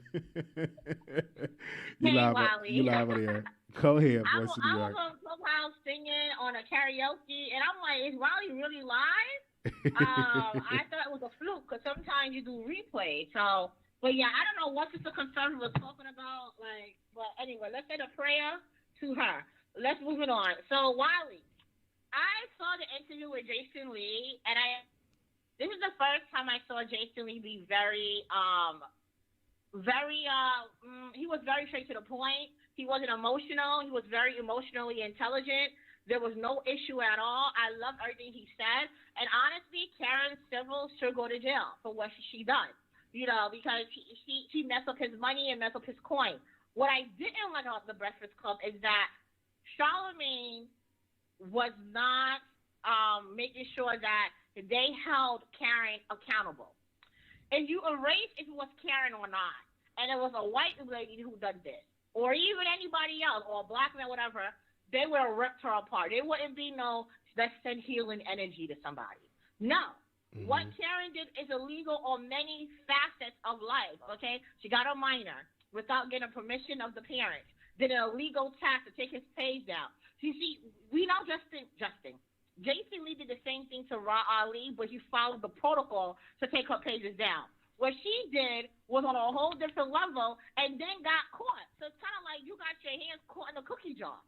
You live on there. Go ahead, voice of New York. I was on Clubhouse singing on a karaoke, and I'm like, is Wiley really live? I thought it was a fluke, because sometimes you do replay. So, but yeah, I don't know what Sister Conservative was talking about. But anyway, let's say a prayer to her. Let's move it on. So, Wiley, I saw the interview with Jason Lee, and this is the first time I saw Jason Lee be he was very straight to the point. He wasn't emotional. He was very emotionally intelligent. There was no issue at all. I loved everything he said. And honestly, Karen Civil should go to jail for what she done, because she messed up his money and messed up his coin. What I didn't like about the Breakfast Club is that Charlamagne was not making sure that they held Karen accountable. And you erase if it was Karen or not, and it was a white lady who did this, or even anybody else, or a black man, whatever, they would have ripped her apart. There wouldn't be no, let's send healing energy to somebody. No. Mm-hmm. What Karen did is illegal on many facets of life, okay? She got a minor without getting permission of the parents. Did an illegal task to take his page down. You see, we know Jason Lee did the same thing to Ra Ali, but he followed the protocol to take her pages down. What she did was on a whole different level and then got caught. So it's kind of like you got your hands caught in a cookie jar.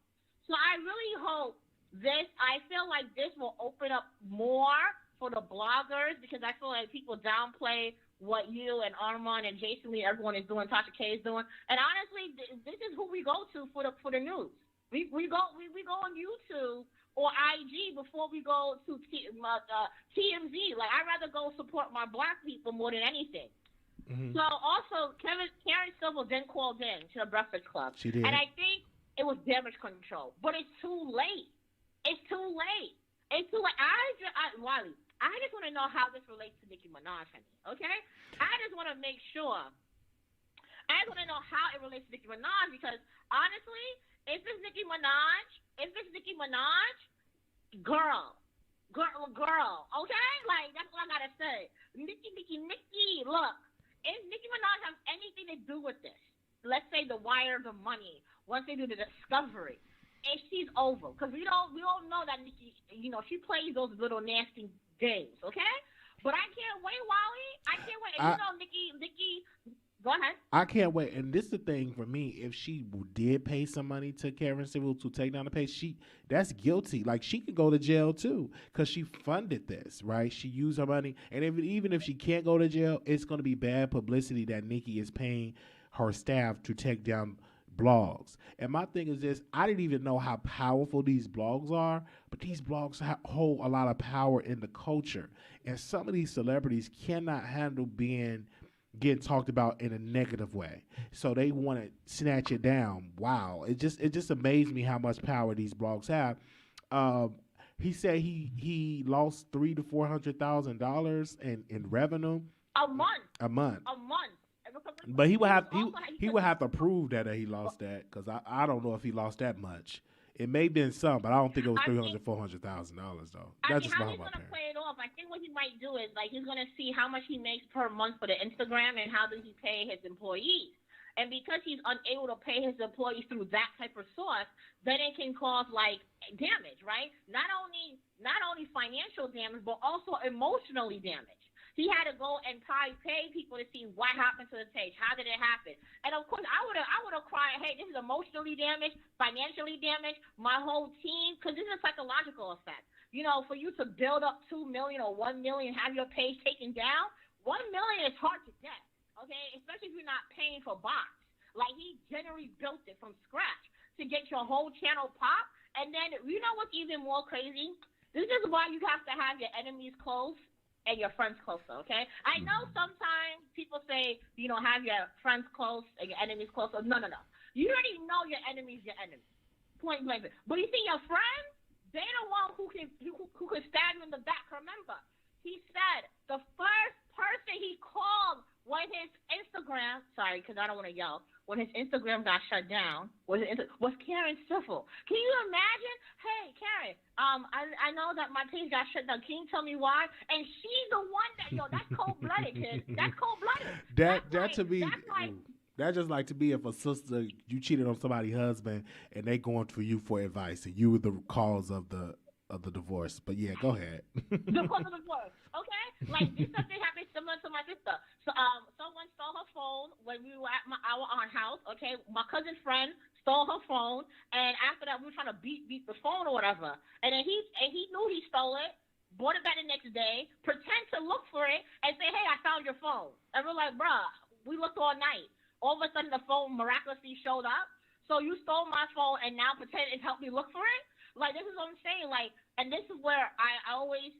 So I really hope I feel like this will open up more for the bloggers, because I feel like people downplay what you and Armand and Jason Lee, everyone is doing, Tasha K is doing. And honestly, this is who we go to for the news. We go on YouTube or IG before we go to TMZ. Like, I'd rather go support my black people more than anything. Mm-hmm. So also, Karen Civil then called in to the Breakfast Club. She did. And I think it was damage control. But it's too late. It's too late. Wiley, I just want to know how this relates to Nicki Minaj, honey, okay? I just want to make sure. I just want to know how it relates to Nicki Minaj, because honestly, if it's Nicki Minaj, girl, okay? Like, that's what I got to say. Nicki, look, if Nicki Minaj has anything to do with this, let's say the wire, the money, once they do the discovery, and she's over, because we all know that Nicki, she plays those little nasty games, okay? But I can't wait, Wally. I can't wait. And Nicki, go ahead. I can't wait. And this is the thing for me. If she did pay some money to Karen Civil to take down the page, that's guilty. Like, she could go to jail too, because she funded this, right? She used her money. And even if she can't go to jail, it's going to be bad publicity that Nicki is paying her staff to take down blogs. And my thing is this: I didn't even know how powerful these blogs are, but these blogs hold a lot of power in the culture. And some of these celebrities cannot handle getting talked about in a negative way, so they want to snatch it down. Wow, it just amazed me how much power these blogs have. He said he lost $300,000 to $400,000 in revenue a month. But he would have to prove that he lost that, because I don't know if he lost that much. It may have been some, but I don't think it was $400,000 though. That's just how he's gonna play it off. I think what he might do is, like, he's gonna see how much he makes per month for the Instagram and how does he pay his employees. And because he's unable to pay his employees through that type of source, then it can cause, like, damage, right? Not only financial damage, but also emotionally damage. He had to go and probably pay people to see what happened to his page. How did it happen? And of course, I would have cried, hey, this is emotionally damaged, financially damaged, my whole team, because this is a psychological effect. You know, for you to build up 2 million or 1 million, have your page taken down, 1 million is hard to get, okay? Especially if you're not paying for bots. Like, he generally built it from scratch to get your whole channel pop. And then, you know what's even more crazy? This is why you have to have your enemies close and your friends closer, okay? I know sometimes people say, you know, have your friends close and your enemies closer. No. You already know your enemy's your enemy. Point blank. But you see, your friends, they're the one who can stab you in the back. Remember, he said the first person he called when his Instagram, sorry, because I don't want to yell, when his Instagram got shut down, was Karen Siffle. Can you imagine? Hey, Karen, I know that my page got shut down. Can you tell me why? And she's the one that, that's cold-blooded, kid. That's cold-blooded. That's just like to me if a sister, you cheated on somebody's husband and they going for you for advice and you were the cause of the divorce. But yeah, go ahead. The cause of the divorce, okay? Like, this something happened similar to my sister. So, someone stole her phone when we were at our aunt's house, okay? My cousin's friend stole her phone, and after that, we were trying to beat the phone or whatever. And then he knew he stole it, bought it back the next day, pretend to look for it, and say, hey, I found your phone. And we're like, bruh, we looked all night. All of a sudden, the phone miraculously showed up. So you stole my phone and now pretend it helped me look for it? Like, this is what I'm saying. Like, and this is where I always,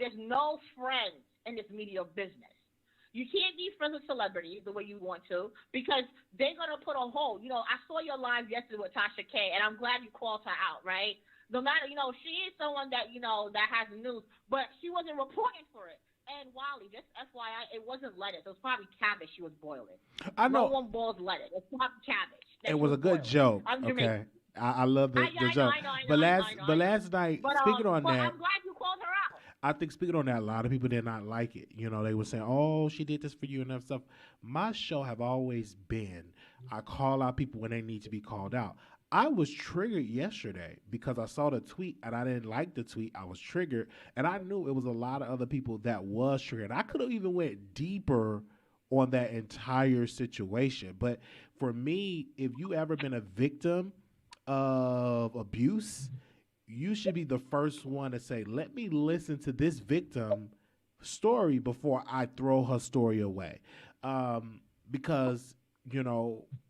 there's no friends in this media business. You can't be friends with celebrities the way you want to because they're going to put a hold. I saw your live yesterday with Tasha K, and I'm glad you called her out, right? No matter, she is someone that, that has news, but she wasn't reporting for it. And Wiley, just FYI, it wasn't lettuce. It was probably cabbage she was boiling. I know. No one boils lettuce. It's probably cabbage. It was a good joke. Okay. I love the joke. But last night, speaking on that, I'm glad you called her out. I think speaking on that, a lot of people did not like it. They were saying, "Oh, she did this for you" and that stuff. My show have always been, I call out people when they need to be called out. I was triggered yesterday because I saw the tweet and I didn't like the tweet. I was triggered, and I knew it was a lot of other people that was triggered. I could have even went deeper on that entire situation. But for me, if you ever been a victim of abuse, you should be the first one to say, let me listen to this victim story before I throw her story away. Because,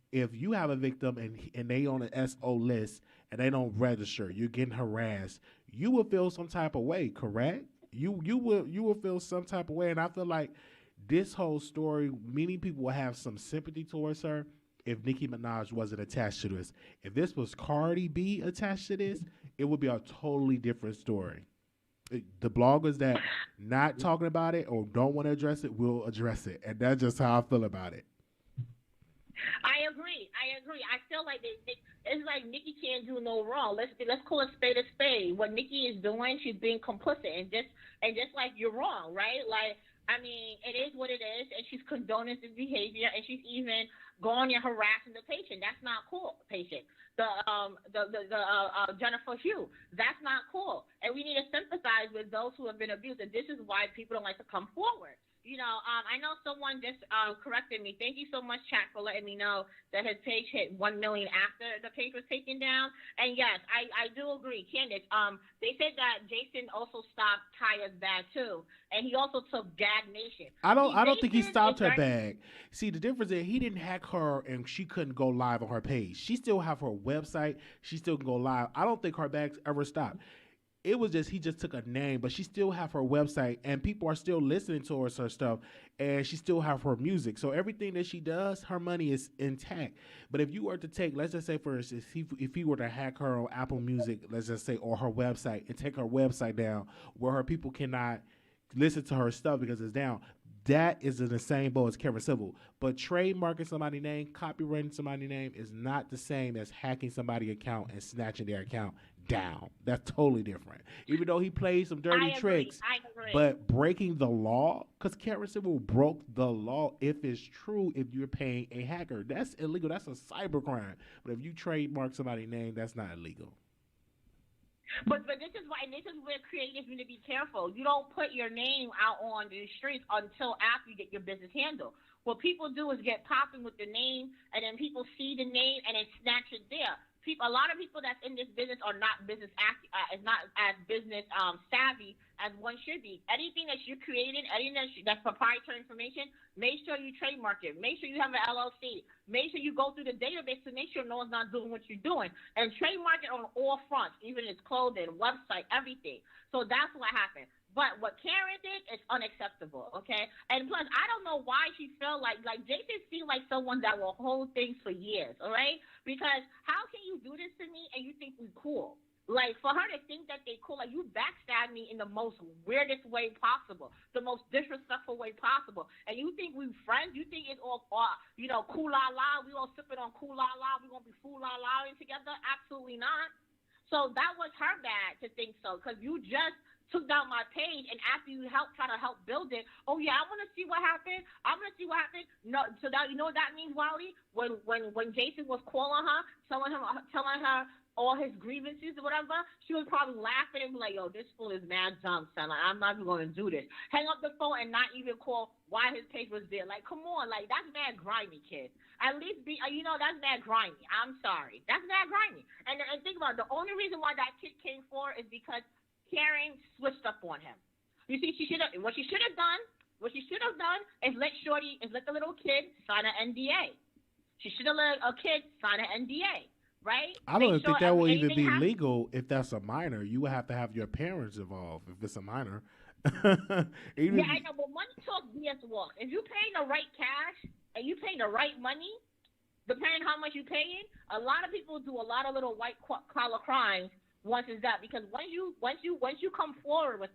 if you have a victim and they on an SO list and they don't register, you're getting harassed, you will feel some type of way, correct? You will feel some type of way. And I feel like this whole story, many people will have some sympathy towards her if Nicki Minaj wasn't attached to this. If this was Cardi B attached to this, it would be a totally different story. The bloggers that not talking about it or don't want to address it will address it. And that's just how I feel about it. I agree. I feel like it's like Nicki can't do no wrong. Let's call a spade a spade. What Nicki is doing, she's being complicit, and just like you're wrong, right? Like, I mean, it is what it is, and she's condoning this behavior, and she's even going and harassing the patient. That's not cool, patient. The Jennifer Hugh, that's not cool, and we need to sympathize with those who have been abused, and this is why people don't like to come forward. I know someone just corrected me. Thank you so much, chat, for letting me know that his page hit 1 million after the page was taken down. And yes, I do agree, Candace. They said that Jason also stopped Kaya's bag too, and he also took Gag Nation. I don't think he stopped her bag. See, the difference is he didn't hack her, and she couldn't go live on her page. She still have her website. She still can go live. I don't think her bags ever stopped. It was just, he just took a name, but she still have her website and people are still listening to her stuff, and she still have her music. So everything that she does, her money is intact. But if you were to take, let's just say for instance, if you were to hack her on Apple Music, let's just say, or her website, and take her website down where her people cannot listen to her stuff because it's down, that is in the same boat as Karen Civil. But trademarking somebody's name, copywriting somebody's name is not the same as hacking somebody's account and snatching their account down. That's totally different. Even though he played some dirty tricks, but breaking the law, because Karen Civil broke the law. If it's true, if you're paying a hacker, that's illegal. That's a cyber crime. But if you trademark somebody's name, that's not illegal. But this is why, and this is where creatives need to be careful. You don't put your name out on the streets until after you get your business handled. What people do is get popping with the name, and then people see the name and then snatch it there. A lot of people that's in this business are not is not as business savvy as one should be. Anything that you created, anything that's proprietary information, make sure you trademark it. Make sure you have an LLC. Make sure you go through the database to make sure no one's not doing what you're doing. And trademark it on all fronts, even its clothing, website, everything. So that's what happened. But what Karen did is unacceptable, okay? And plus, I don't know why she felt like Jason seemed like someone that will hold things for years, all right? Because how can you do this to me and you think we cool? Like, for her to think that they cool, like, you backstab me in the most weirdest way possible, the most disrespectful way possible. And you think we friends? You think it's all, cool la la? We all sipping on cool la la? We gonna be fool la la together? Absolutely not. So that was her bad to think so, because you just took down my page, and after you try to help build it, oh yeah, I want to see what happened. I'm gonna see what happened. No, so that you know what that means, Wiley? When Jason was calling her, telling her all his grievances or whatever, she was probably laughing and be like, yo, this fool is mad dumb, son. Like, I'm not even gonna do this. Hang up the phone and not even call why his page was there. Like, come on, like that's mad grimy, kid. At least that's mad grimy. I'm sorry, that's mad grimy. And think about it, the only reason why that kid came for is because Karen switched up on him. You see, what she should have done is let the little kid sign an NDA. She should have let a kid sign an NDA, right? I don't think that will even be legal if that's a minor. You would have to have your parents involved if it's a minor. Yeah, I know, but money talks, BS walks. If you're paying the right cash and you paying the right money, depending how much you're paying, a lot of people do a lot of little white collar crimes. Once it's that, because once you come forward with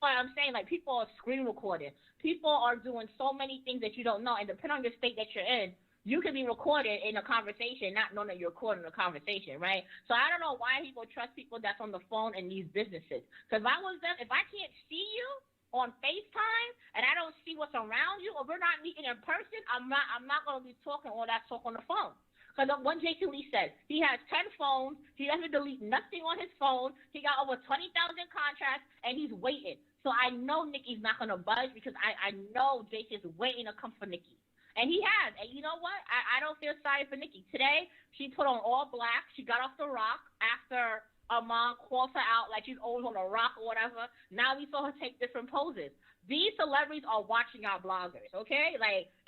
what I'm saying, like people are screen recording, people are doing so many things that you don't know, and depending on the state that you're in, you can be recorded in a conversation, not knowing that you're recording a conversation, right? So I don't know why people trust people that's on the phone in these businesses. Because if I was them, if I can't see you on FaceTime and I don't see what's around you, or we're not meeting in person, I'm not going to be talking all that talk on the phone. Because one Jason Lee said, he has 10 phones, he doesn't delete nothing on his phone, he got over 20,000 contracts, and he's waiting. So I know Nicki's not going to budge because I know Jason's waiting to come for Nicki. And he has. And you know what? I don't feel sorry for Nicki. Today, she put on all black. She got off the rock after her mom called her out like she's always on a rock or whatever. Now we saw her take different poses. These celebrities are watching our bloggers, okay?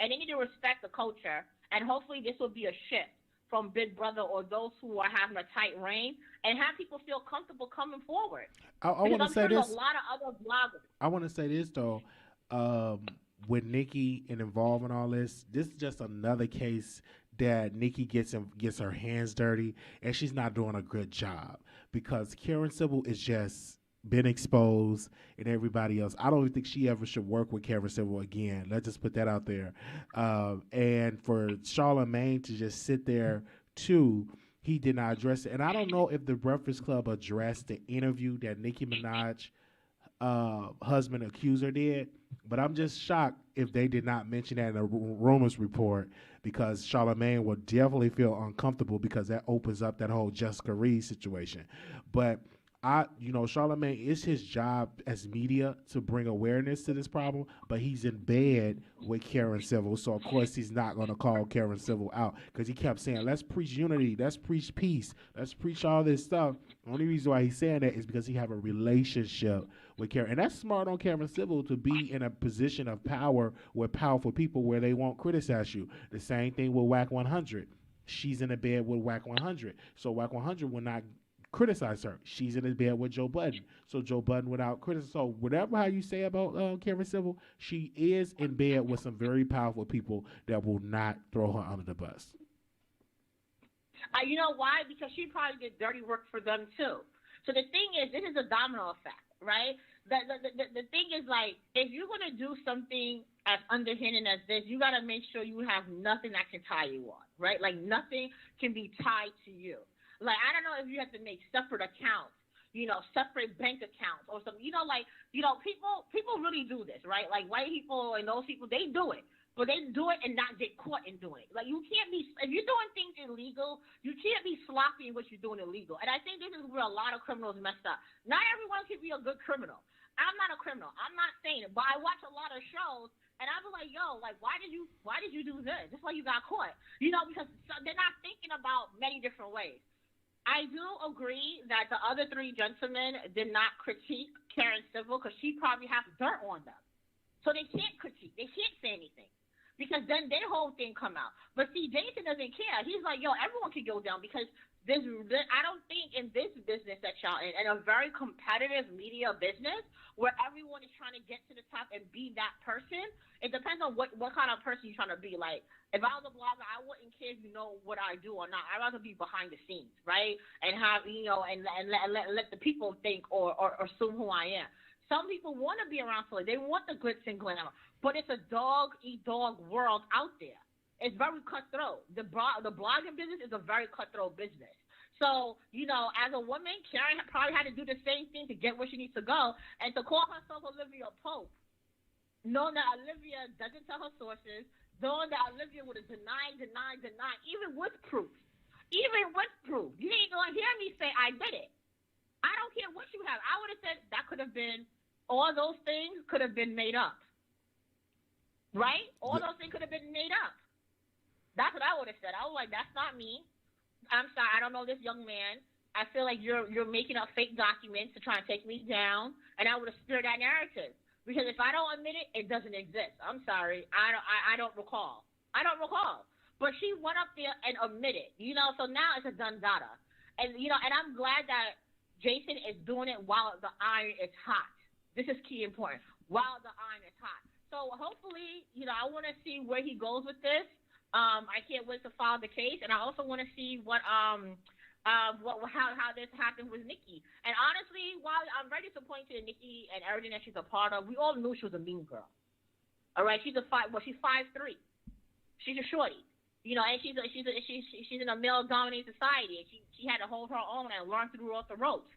And they need to respect the culture. And hopefully this will be a shift from Big Brother or those who are having a tight reign, and have people feel comfortable coming forward. I want to say this. A lot of other bloggers. I want to say this though, with Nicki and involving all this is just another case that Nicki gets her hands dirty, and she's not doing a good job because Karen Civil is just been exposed, and everybody else. I don't even think she ever should work with Karen Civil again. Let's just put that out there. And for Charlamagne to just sit there too, he did not address it. And I don't know if the Breakfast Club addressed the interview that Nicki Minaj husband accuser did, but I'm just shocked if they did not mention that in a rumors report, because Charlamagne will definitely feel uncomfortable because that opens up that whole Jessica Reed situation. But Charlamagne, it's his job as media to bring awareness to this problem, but he's in bed with Karen Civil, so of course he's not going to call Karen Civil out because he kept saying, let's preach unity, let's preach peace, let's preach all this stuff. The only reason why he's saying that is because he have a relationship with Karen, and that's smart on Karen Civil to be in a position of power with powerful people where they won't criticize you. The same thing with WAC 100. She's in a bed with WAC 100, so WAC 100 will not criticize her. She's in the bed with Joe Budden, so Joe Budden without criticism. So whatever how you say about Karen Civil, she is in bed with some very powerful people that will not throw her under the bus. You know why? Because she probably did dirty work for them too. So the thing is, this is a domino effect, right? The thing is, like, if you're gonna do something as underhanded as this, you gotta make sure you have nothing that can tie you on, right? Like nothing can be tied to you. Like, I don't know if you have to make separate accounts, separate bank accounts or something. People really do this, right? Like white people and those people, they do it. but they do it and not get caught in doing it. Like, you can't be, if you're doing things illegal, you can't be sloppy in what you're doing illegal. And I think this is where a lot of criminals messed up. Not everyone can be a good criminal. I'm not a criminal. I'm not saying it, but I watch a lot of shows, and I be like, yo, like, why did you do this? Just like you got caught. You know, because they're not thinking about many different ways. I do agree that the other three gentlemen did not critique Karen Civil because she probably has dirt on them. So they can't critique. They can't say anything because then their whole thing come out. But see, Jason doesn't care. He's like, yo, everyone can go down because I don't think in this business that y'all in a very competitive media business where everyone is trying to get to the top and be that person, it depends on what kind of person you're trying to be. Like, if I was a blogger, I wouldn't care if you know what I do or not. I'd rather be behind the scenes, right? And have, you know, and let the people think or assume who I am. Some people want to be around Philly. They want the glitz and glamour. But it's a dog-eat-dog world out there. It's very cutthroat. The blogging business is a very cutthroat business. So, you know, as a woman, Karen probably had to do the same thing to get where she needs to go. And to call herself Olivia Pope, knowing that Olivia doesn't tell her sources, knowing that Olivia would have denied, even with proof. You ain't going to hear me say I did it. I don't care what you have. I would have said that could have been, all those things could have been made up. Right? All those things could have been made up. That's what I would have said. I was like, that's not me. I'm sorry, I don't know this young man. I feel like you're making up fake documents to try and take me down, and I would have speared that narrative. Because if I don't admit it, it doesn't exist. I'm sorry. I don't recall. But she went up there and admitted, you know, so now it's a done data. And, you know, and I'm glad that Jason is doing it while the iron is hot. This is key important. While the iron is hot. So hopefully, you know, I want to see where he goes with this. I can't wait to file the case, and I also want to see how this happened with Nicki. And honestly, while I'm very disappointed in Nicki and everything that she's a part of, we all knew she was a mean girl. All right, she's 5'3". She's a shorty, you know, and she's in a male-dominated society, and she had to hold her own and learn through all the ropes.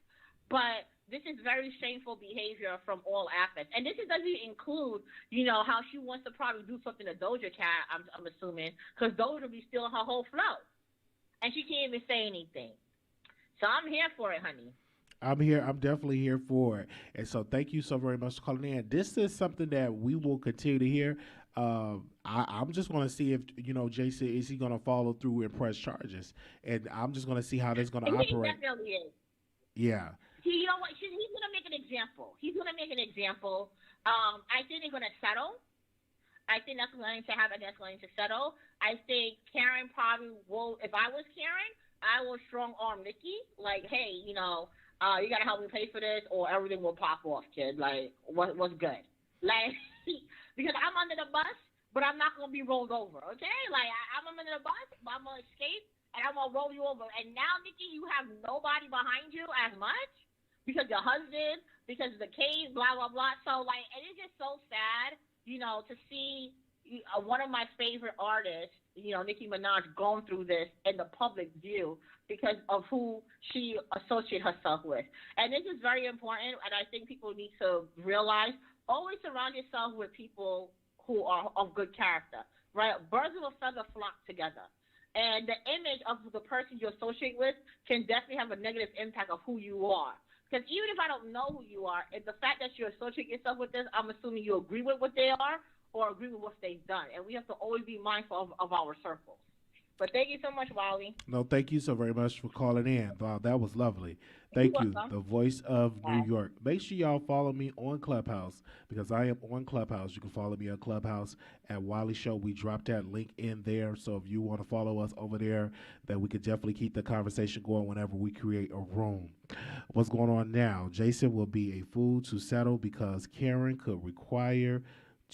But this is very shameful behavior from all aspects. And this doesn't include, you know, how she wants to probably do something to Doja Cat, I'm assuming, because Doja will be stealing her whole flow. And she can't even say anything. So I'm here for it, honey. I'm definitely here for it. And so thank you so very much for calling in. This is something that we will continue to hear. I'm just going to see if, you know, Jason, is he going to follow through and press charges? And I'm just going to see how this is going to operate. He definitely is. Yeah. You know what? He's going to make an example. I think they're going to settle. I think that's going to happen. That's going to settle. I think Karen probably will. If I was Karen, I will strong arm Nicki. Like, hey, you know, you got to help me pay for this, or everything will pop off, kid. Like, what's good? Like, because I'm under the bus, but I'm not going to be rolled over. Okay? Like, I'm under the bus, but I'm going to escape, and I'm going to roll you over. And now, Nicki, you have nobody behind you as much. Because your husband, because of the case, blah, blah, blah. So, like, and it's just so sad, you know, to see one of my favorite artists, you know, Nicki Minaj, going through this in the public view because of who she associates herself with. And this is very important, and I think people need to realize, always surround yourself with people who are of good character, right? Birds of a feather flock together. And the image of the person you associate with can definitely have a negative impact of who you are. Because even if I don't know who you are, if the fact that you associate yourself with this, I'm assuming you agree with what they are or agree with what they've done. And we have to always be mindful of our circles. But thank you so much, Wiley. No, thank you so very much for calling in. Wow, that was lovely. Thank you. The voice of New York. Make sure y'all follow me on Clubhouse because I am on Clubhouse. You can follow me on Clubhouse at Wiley Show. We dropped that link in there. So if you want to follow us over there, then we could definitely keep the conversation going whenever we create a room. What's going on now? Jason will be a fool to settle because Karen could require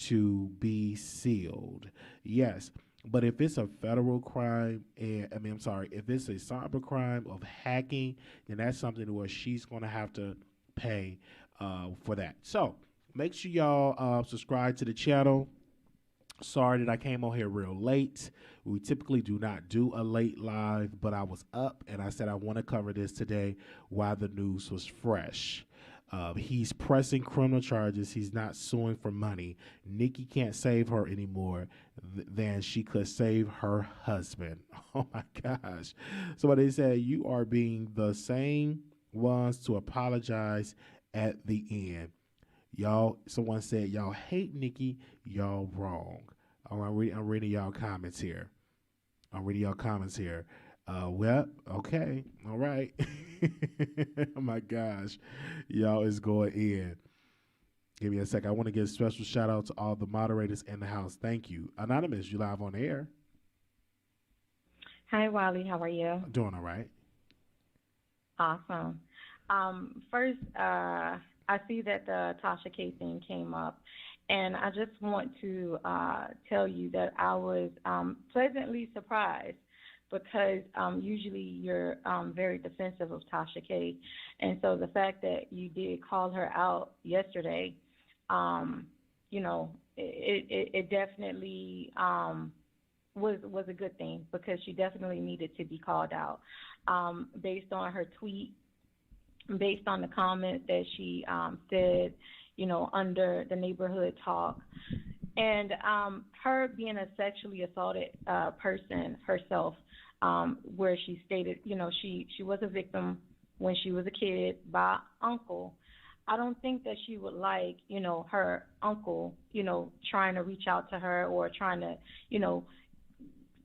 to be sealed. Yes. But if it's a federal crime, if it's a cyber crime of hacking, then that's something where she's going to have to pay for that. So make sure y'all subscribe to the channel. Sorry that I came on here real late. We typically do not do a late live, but I was up and I said I want to cover this today while the news was fresh. He's pressing criminal charges. He's not suing for money. Nicki can't save her anymore than she could save her husband. Oh my gosh. Somebody said, you are being the same ones to apologize at the end. Y'all, someone said, y'all hate Nicki. Y'all wrong. I'm reading y'all comments here. Well, okay. All right. Oh my gosh. Y'all is going in. Give me a sec. I want to give a special shout out to all the moderators in the house. Thank you. Anonymous, you live on the air. Hi, Wiley. How are you? Doing all right. Awesome. First, I see that the Tasha K thing came up, and I just want to tell you that I was pleasantly surprised because usually you're very defensive of Tasha K. And so the fact that you did call her out yesterday, it definitely was a good thing because she definitely needed to be called out based on her tweet, based on the comments that she said, under the neighborhood talk. And her being a sexually assaulted person herself, where she stated, she was a victim when she was a kid by uncle. I don't think that she would like, her uncle, trying to reach out to her or trying to,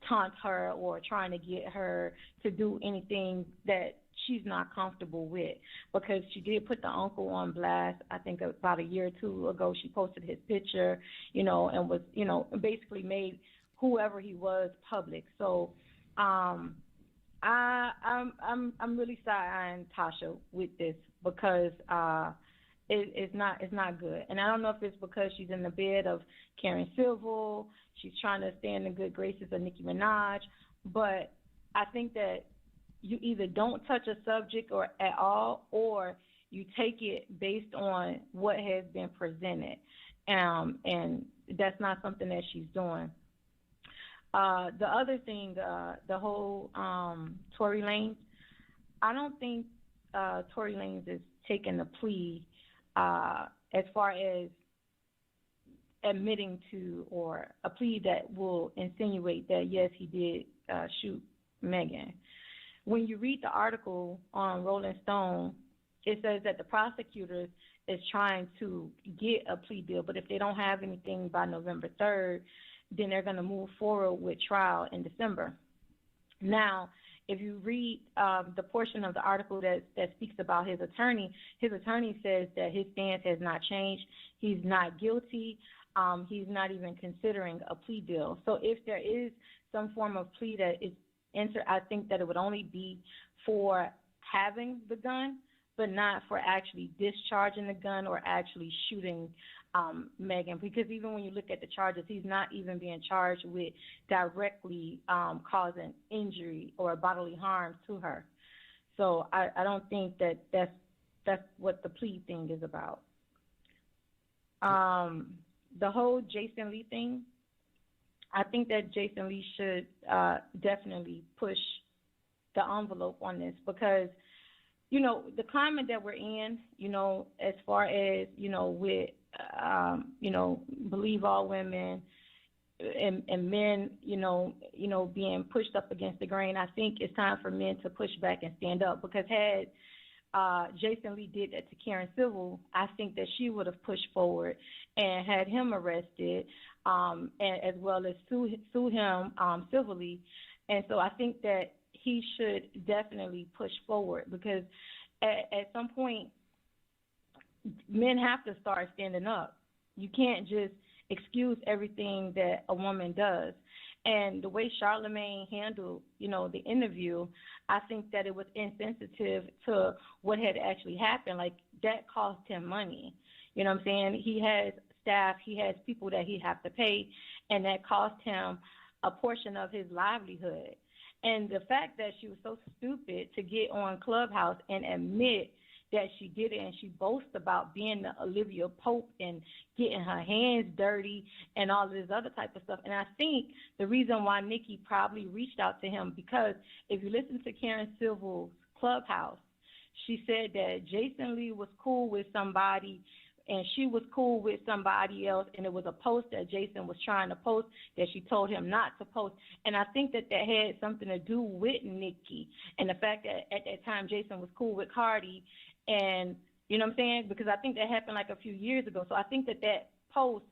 taunt her or trying to get her to do anything that she's not comfortable with, because she did put the uncle on blast. I think about a year or two ago, she posted his picture, and was, basically made whoever he was public. So I'm really side-eyeing Tasha with this because it's not good. And I don't know if it's because she's in the bed of Karen Civil, she's trying to stay in the good graces of Nicki Minaj, but I think that you either don't touch a subject or at all, or you take it based on what has been presented, and that's not something that she's doing. The other thing, the whole Tory Lanez, I don't think Tory Lanez is taking the plea as far as admitting to, or a plea that will insinuate that, yes, he did shoot Megan. When you read the article on Rolling Stone, it says that the prosecutors is trying to get a plea deal, but if they don't have anything by November 3rd, then they're going to move forward with trial in December. Now, if you read the portion of the article that speaks about his attorney says that his stance has not changed. He's not guilty. He's not even considering a plea deal. So if there is some form of plea that is entered, I think that it would only be for having the gun, but not for actually discharging the gun or actually shooting Megan, because even when you look at the charges, he's not even being charged with directly causing injury or bodily harm to her. So I don't think that's what the plea thing is about. The whole Jason Lee thing, I think that Jason Lee should definitely push the envelope on this because, the climate that we're in, as far as, with, believe all women and men, being pushed up against the grain, I think it's time for men to push back and stand up, because had Jason Lee did that to Karen Civil, I think that she would have pushed forward and had him arrested, and as well as sue him civilly. And so I think that he should definitely push forward, because at some point, men have to start standing up. You can't just excuse everything that a woman does. And the way Charlamagne handled, the interview, I think that it was insensitive to what had actually happened. Like, that cost him money. You know what I'm saying? He has staff, he has people that he has to pay, and that cost him a portion of his livelihood. And the fact that she was so stupid to get on Clubhouse and admit that she did it, and she boasts about being the Olivia Pope and getting her hands dirty and all of this other type of stuff. And I think the reason why Nicki probably reached out to him, because if you listen to Karen Civil's Clubhouse, She said that Jason Lee was cool with somebody and she was cool with somebody else, and it was a post that Jason was trying to post that she told him not to post. And I think that had something to do with Nicki and the fact that at that time Jason was cool with Cardi, and you know what I'm saying? Because I think that happened like a few years ago. So I think that post,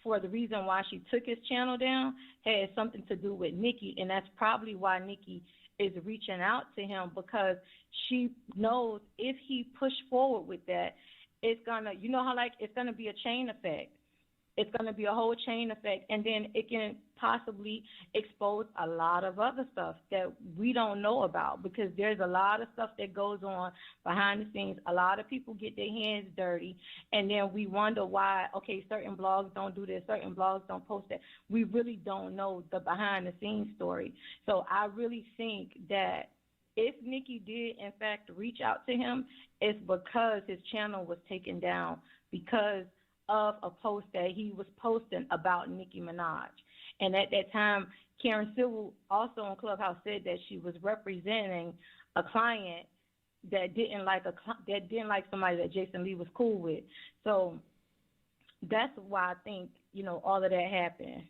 for the reason why she took his channel down, had something to do with Nicki, and that's probably why Nicki is reaching out to him, because she knows if he pushed forward with that, it's gonna, you know how like it's gonna be a chain effect. It's gonna be a whole chain effect, and then it can possibly expose a lot of other stuff that we don't know about, because there's a lot of stuff that goes on behind the scenes. A lot of people get their hands dirty, and then we wonder why, okay, certain blogs don't do this, certain blogs don't post that. We really don't know the behind the scenes story. So I really think that if Nicki did, in fact, reach out to him, it's because his channel was taken down because of a post that he was posting about Nicki Minaj. And at that time, Karen Civil, also on Clubhouse, said that she was representing a client that didn't like somebody that Jason Lee was cool with. So that's why I think, you know, all of that happened.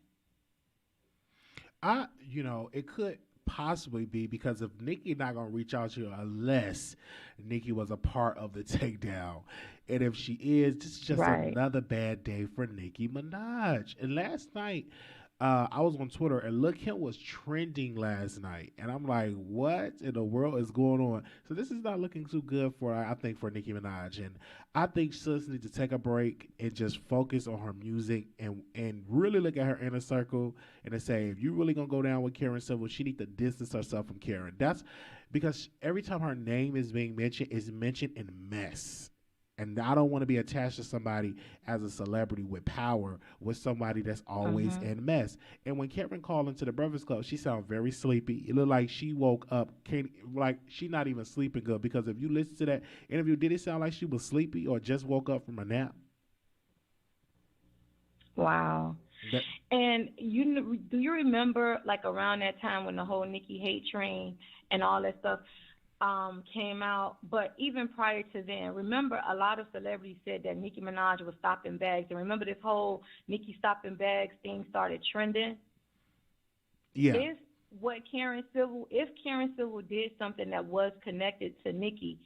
It could possibly be because if Nicki not gonna reach out to you unless Nicki was a part of the takedown, and if she is, this is just another bad day for Nicki Minaj. And last night, I was on Twitter and Lil' Kim was trending last night, and I'm like, what in the world is going on? So this is not looking too good for, I think, for Nicki Minaj, and I think she needs to take a break and just focus on her music and really look at her inner circle and to say, if you really gonna go down with Karen Civil, she need to distance herself from Karen. That's because every time her name is being mentioned, it's mentioned in mess. And I don't want to be attached to somebody as a celebrity with power, with somebody that's always in mess. And when Karen called into the Breakfast Club, she sounded very sleepy. It looked like she woke up, like she not even sleeping good. Because if you listen to that interview, did it sound like she was sleepy or just woke up from a nap? Wow. And do you remember, like, around that time when the whole Nicki hate train and all that stuff came out? But even prior to then, remember, a lot of celebrities said that Nicki Minaj was stopping bags. And remember this whole Nicki stopping bags thing started trending? Yeah. If Karen Civil did something that was connected to Nicki,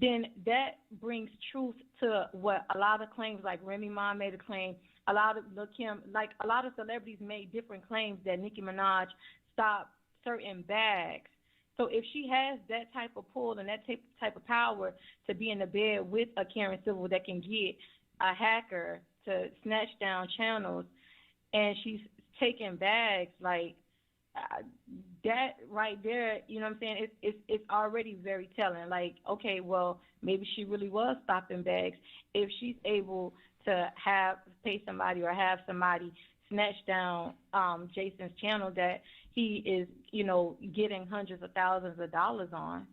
then that brings truth to what a lot of claims, like Remy Ma made a claim, a lot of Lil' Kim, like a lot of celebrities made different claims that Nicki Minaj stopped certain bags. So if she has that type of pull and that type of power to be in the bed with a Karen Civil that can get a hacker to snatch down channels, and she's taking bags, like that right there, you know what I'm saying? It's already very telling. Like, okay, well, maybe she really was stopping bags if she's able to pay somebody or have somebody snatch down Jason's channel that he is, you know, getting hundreds of thousands of dollars on.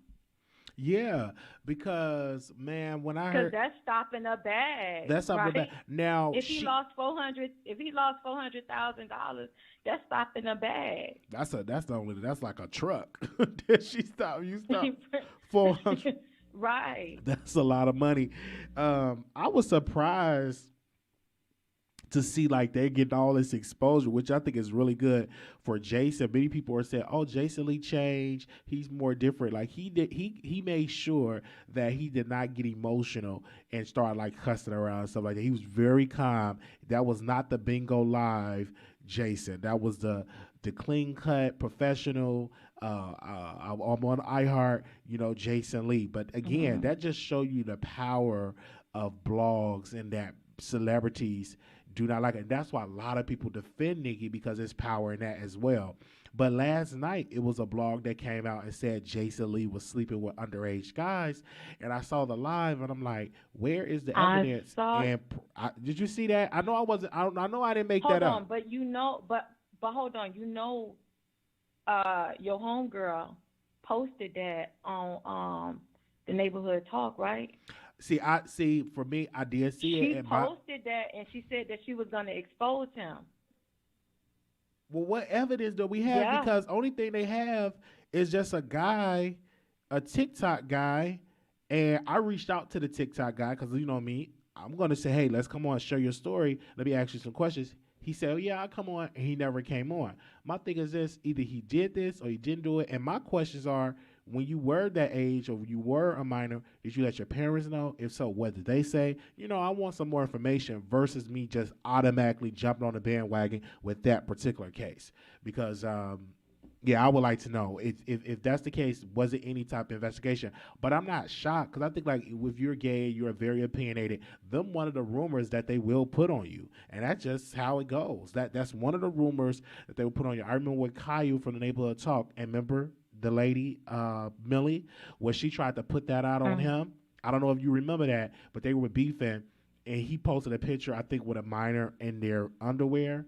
Yeah, because man, when I heard that's stopping a bag. That's stopping a bag. Now, if he lost $400,000, that's stopping a bag. That's like a truck. She stopped. You stopped 400. Right. That's a lot of money. I was surprised to see like they're getting all this exposure, which I think is really good for Jason. Many people are saying, "Oh, Jason Lee changed. He's more different." Like he made sure that he did not get emotional and start like cussing around and stuff like that. He was very calm. That was not the Bingo Live Jason. That was the clean cut professional. I'm on iHeart, Jason Lee. But again, that just show you the power of blogs and that celebrities do not like it. And that's why a lot of people defend Nicki, because there's power in that as well. But last night, it was a blog that came out and said Jason Lee was sleeping with underage guys. And I saw the live, and I'm like, where is the evidence? Did you see that? I know I wasn't. I know I didn't make that up. But hold on. Your homegirl posted that on the Neighborhood Talk, right? For me, I did see it. She posted that, and she said that she was going to expose him. Well, what evidence do we have? Yeah. Because only thing they have is just a guy, a TikTok guy, And I reached out to the TikTok guy because you know me. I'm going to say, hey, let's come on, share your story. Let me ask you some questions. He said, oh, yeah, I'll come on. And he never came on. My thing is this, either he did this or he didn't do it. And my questions are, when you were that age or when you were a minor, did you let your parents know? If so, what did they say? You know, I want some more information versus me just automatically jumping on the bandwagon with that particular case. Because, yeah, I would like to know if that's the case, was it any type of investigation? But I'm not shocked because I think like if you're gay, you're very opinionated. Them one of the rumors that they will put on you, and that's just how it goes. That's one of the rumors that they will put on you. I remember with Caillou from the Neighborhood Talk, and remember the lady Millie, where she tried to put that out on him. I don't know if you remember that, but they were beefing, and he posted a picture I think with a minor in their underwear.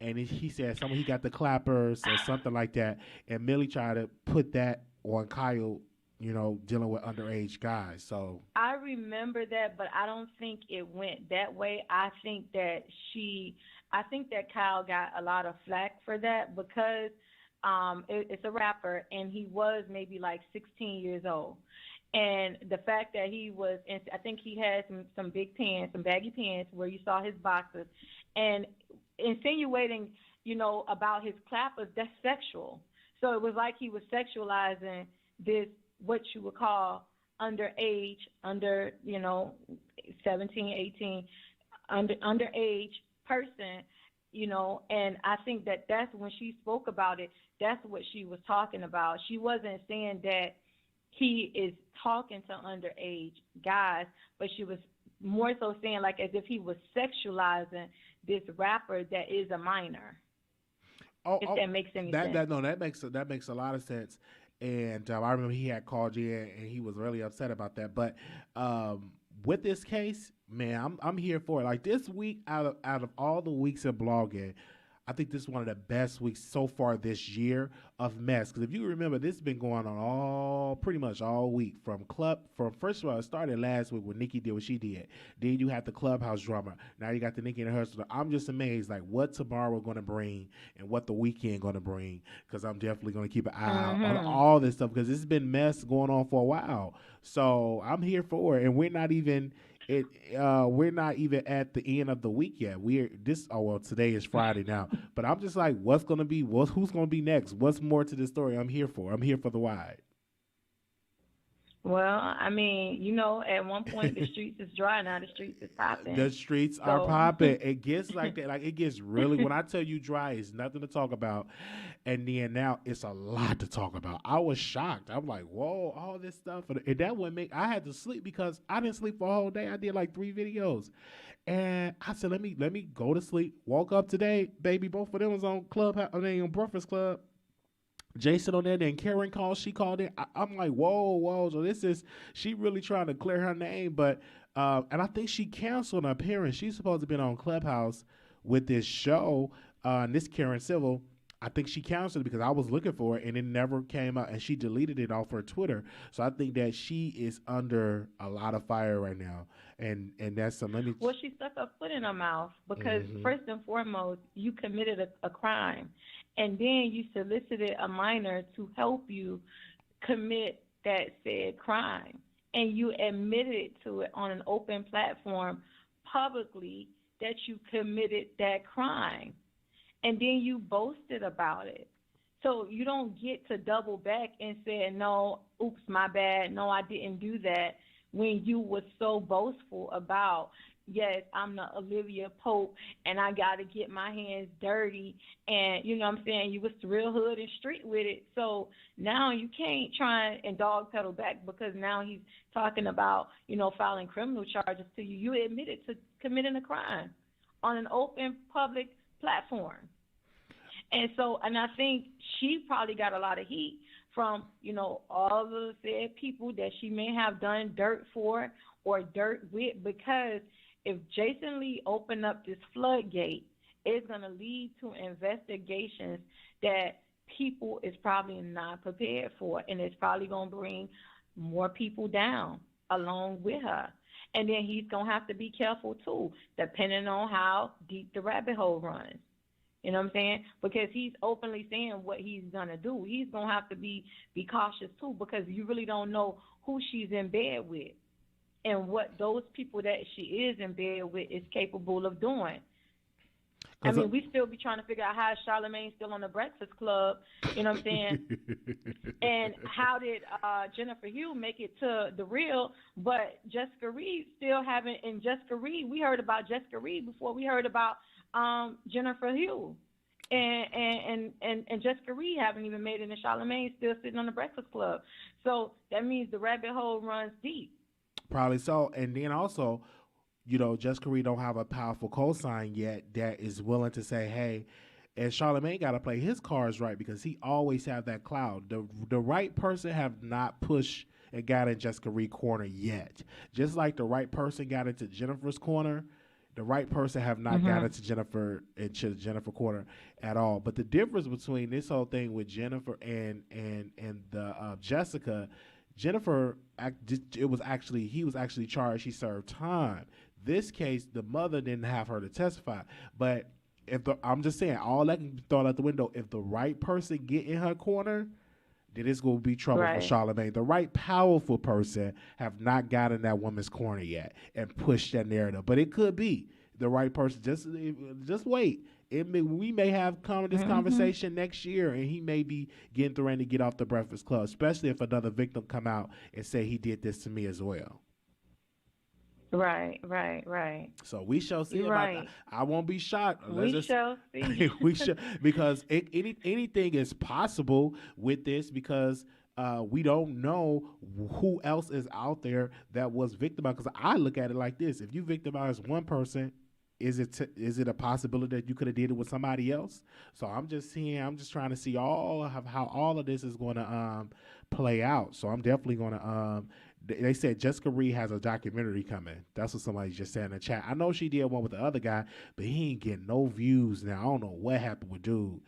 And he said he got the clappers or something like that. And Millie tried to put that on Kyle, you know, dealing with underage guys. So I remember that, but I don't think it went that way. I think that Kyle got a lot of flack for that because it's a rapper and he was maybe like 16 years old. And the fact that he was, I think he had some big pants, some baggy pants where you saw his boxers, and insinuating, you know, about his clappers, that's sexual. So it was like he was sexualizing this, what you would call underage, you know, 17, 18, underage person, you know, and I think that's when she spoke about it, that's what she was talking about. She wasn't saying that he is talking to underage guys, but she was more so saying like as if he was sexualizing this rapper that is a minor. If that makes any sense. That makes a lot of sense. And I remember he had called you and he was really upset about that. But with this case, man, I'm here for it. Like this week, out of all the weeks of blogging, I think this is one of the best weeks so far this year of mess. Because if you remember, this has been going on pretty much all week. From first of all, it started last week when Nicki did what she did. Then you had the Clubhouse drama. Now you got the Nicki and her. I'm just amazed, like what tomorrow going to bring and what the weekend going to bring. Because I'm definitely going to keep an eye out on all this stuff because it's been mess going on for a while. So I'm here for it, and we're not even at the end of the week yet. Today is Friday now. But I'm just like, who's gonna be next? What's more to this story? I'm here for the why. Well, I mean, you know, at one point the streets is dry, now the streets is popping. The streets are popping. It gets like that. Like it gets really. When I tell you dry, it's nothing to talk about, and then now it's a lot to talk about. I was shocked. I'm like, whoa, all this stuff, and that would make. I had to sleep because I didn't sleep for a whole day. I did like 3 videos, and I said, let me go to sleep. Woke up today, baby. Both of them was on Clubhouse. On Breakfast Club. Jason on there, then Karen called. She called in. I'm like, whoa. So she really trying to clear her name, but and I think she canceled an appearance. She's supposed to be on Clubhouse with this show, this Karen Civil. I think she canceled it because I was looking for it and it never came out, and she deleted it off her Twitter. So I think that she is under a lot of fire right now, and that's something. Well, she stuck her foot in her mouth because first and foremost, you committed a crime, and then you solicited a minor to help you commit that said crime, and you admitted to it on an open platform publicly that you committed that crime. And then you boasted about it. So you don't get to double back and say, no, oops, my bad, no, I didn't do that, when you were so boastful about, yes, I'm the Olivia Pope, and I got to get my hands dirty, and, you know what I'm saying, you was real hood and street with it. So now you can't try and dog pedal back because now he's talking about, you know, filing criminal charges to you. You admitted to committing a crime on an open public platform. And I think she probably got a lot of heat from, you know, all the said people that she may have done dirt for or dirt with, because if Jason Lee opened up this floodgate, it's going to lead to investigations that people is probably not prepared for, and it's probably going to bring more people down along with her. And then he's going to have to be careful, too, depending on how deep the rabbit hole runs. You know what I'm saying? Because he's openly saying what he's going to do. He's going to have to be cautious, too, because you really don't know who she's in bed with and what those people that she is in bed with is capable of doing. I mean, we still be trying to figure out how Charlamagne's still on the Breakfast Club, you know what I'm saying? And how did Jennifer Hugh make it to The Real, but Jessica Reed still haven't, and Jessica Reed, we heard about Jessica Reed before we heard about Jennifer Hugh. And Jessica Reed haven't even made it, and Charlamagne's still sitting on the Breakfast Club. So that means the rabbit hole runs deep. Probably so. And then also, you know, Jessica Reed don't have a powerful cosign yet that is willing to say, hey, and Charlamagne got to play his cards right because he always have that cloud. The right person have not pushed and got in Jessica Reed corner yet. Just like the right person got into Jennifer's corner, the right person have not got into Jennifer corner at all. But the difference between this whole thing with Jennifer and the Jessica, Jennifer, he was actually charged. He served time. This case, the mother didn't have her to testify. But I'm just saying, all that can be thrown out the window. If the right person get in her corner, then it's going to be trouble for Charlamagne. The right powerful person have not gotten that woman's corner yet and pushed that narrative. But it could be the right person. Just wait. We may have this conversation next year, and he may be getting threatened to get off the Breakfast Club, especially if another victim come out and say he did this to me as well. Right. So we shall see about that. I won't be shocked. We shall see. Because anything is possible with this because we don't know who else is out there that was victimized. Because I look at it like this: if you victimize one person, is it a possibility that you could have did it with somebody else? So I'm just trying to see how all of this is going to play out. So I'm definitely going to. They said Jessica Reed has a documentary coming. That's what somebody just said in the chat. I know she did one with the other guy, but he ain't getting no views now. I don't know what happened with dude.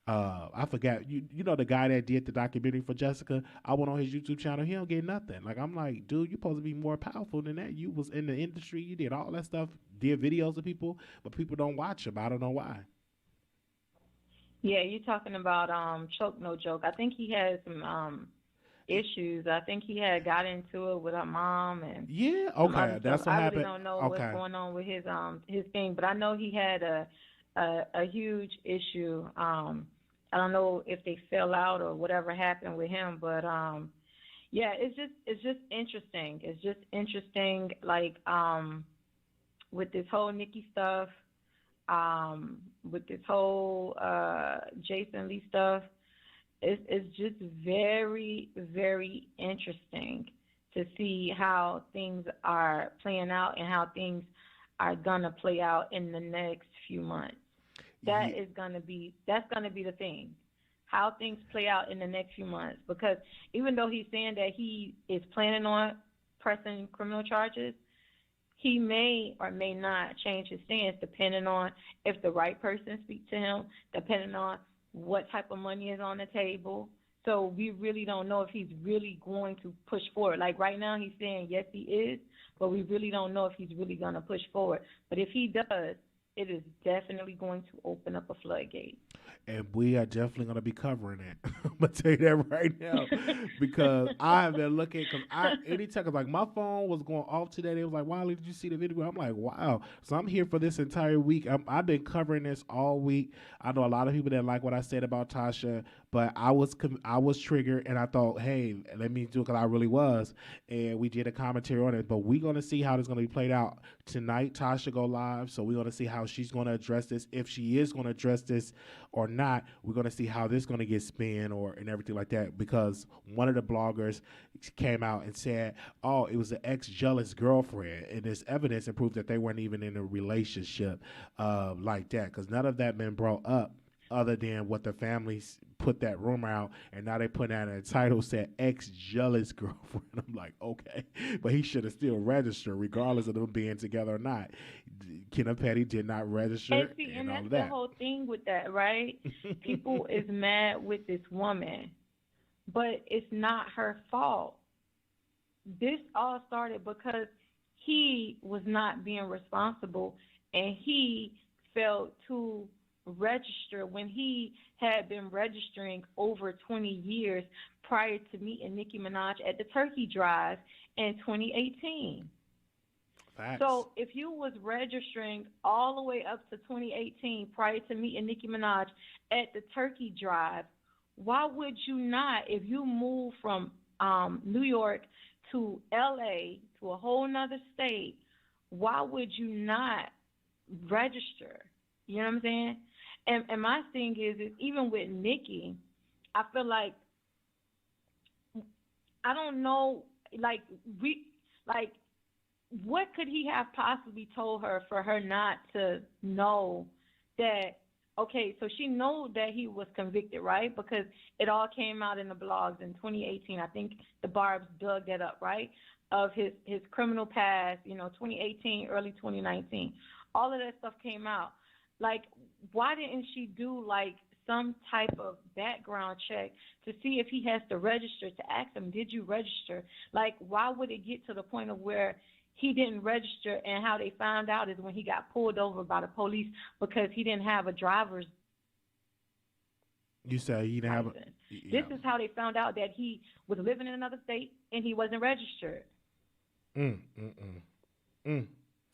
I forgot. You know the guy that did the documentary for Jessica? I went on his YouTube channel. He don't get nothing. Like, I'm like, dude, you're supposed to be more powerful than that. You was in the industry. You did all that stuff, did videos of people, but people don't watch them. I don't know why. Yeah, you're talking about Choke No Joke. I think he has some issues. I think he had got into it with her mom and that's what happened. I really don't know what's going on with his thing, but I know he had a huge issue. I don't know if they fell out or whatever happened with him, but it's just interesting. It's just interesting, like with this whole Nicki stuff, with this whole Jason Lee stuff. It's just very, very interesting to see how things are playing out and how things are gonna play out in the next few months. That's gonna be the thing. How things play out in the next few months. Because even though he's saying that he is planning on pressing criminal charges, he may or may not change his stance depending on if the right person speaks to him, depending on what type of money is on the table. So we really don't know if he's really going to push forward. Like right now he's saying yes he is, but we really don't know if he's really going to push forward. But if he does, it is definitely going to open up a floodgate. And we are definitely going to be covering it. I'm going to tell you that right now. Because I have been looking, anytime, like my phone was going off today. They was like, Wiley, did you see the video? I'm like, wow. So I'm here for this entire week. I've been covering this all week. I know a lot of people that like what I said about Tasha, but I was triggered and I thought, hey, let me do it because I really was. And we did a commentary on it. But we're going to see how this is going to be played out. Tonight, Tasha go live. So we're going to see how she's going to address this. If she is going to address this or not, we're going to see how this is going to get spin and everything like that. Because one of the bloggers came out and said, oh, it was an ex-jealous girlfriend. And there's evidence and proof that they weren't even in a relationship like that. Because none of that been brought up other than what the families put that rumor out, and now they put out a title said ex-jealous girlfriend. I'm like, okay, but he should have still registered regardless of them being together or not. Kenneth Petty did not register, and that's the whole thing with that, right? People is mad with this woman, but it's not her fault. This all started because he was not being responsible, and he felt too register when he had been registering over 20 years prior to meeting Nicki Minaj at the Turkey Drive in 2018? Facts. So if you was registering all the way up to 2018 prior to meeting Nicki Minaj at the Turkey Drive, why would you not, if you move from New York to LA, to a whole nother state, why would you not register? You know what I'm saying? And my thing is even with Nicki, I feel like, I don't know, what could he have possibly told her for her not to know that? Okay, so she know that he was convicted, right? Because it all came out in the blogs in 2018. I think the Barbs dug that up, right? Of his criminal past, 2018, early 2019. All of that stuff came out. Like, why didn't she do some type of background check to see if he has to register, to ask him, did you register? Like, why would it get to the point of where he didn't register, and how they found out is when he got pulled over by the police because he didn't have a driver's You say he didn't license. This is how they found out that he was living in another state and he wasn't registered.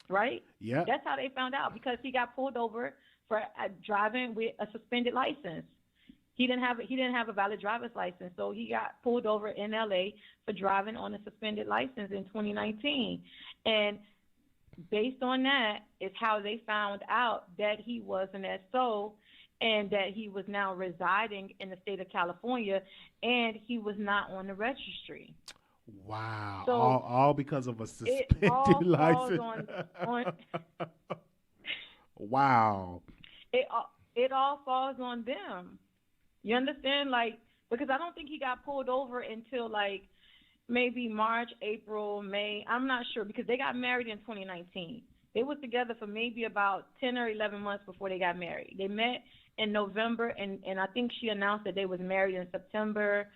Right? Yeah. That's how they found out, because he got pulled over for driving with a suspended license. He didn't have a valid driver's license, so he got pulled over in LA for driving on a suspended license in 2019. And based on that is how they found out that he was an SO and that he was now residing in the state of California, and he was not on the registry. Wow. So all because of a suspended license. Wow. It all falls on them. You understand? Because I don't think he got pulled over until maybe March, April, May. I'm not sure, because they got married in 2019. They was together for maybe about 10 or 11 months before they got married. They met in November, and I think she announced that they was married in September.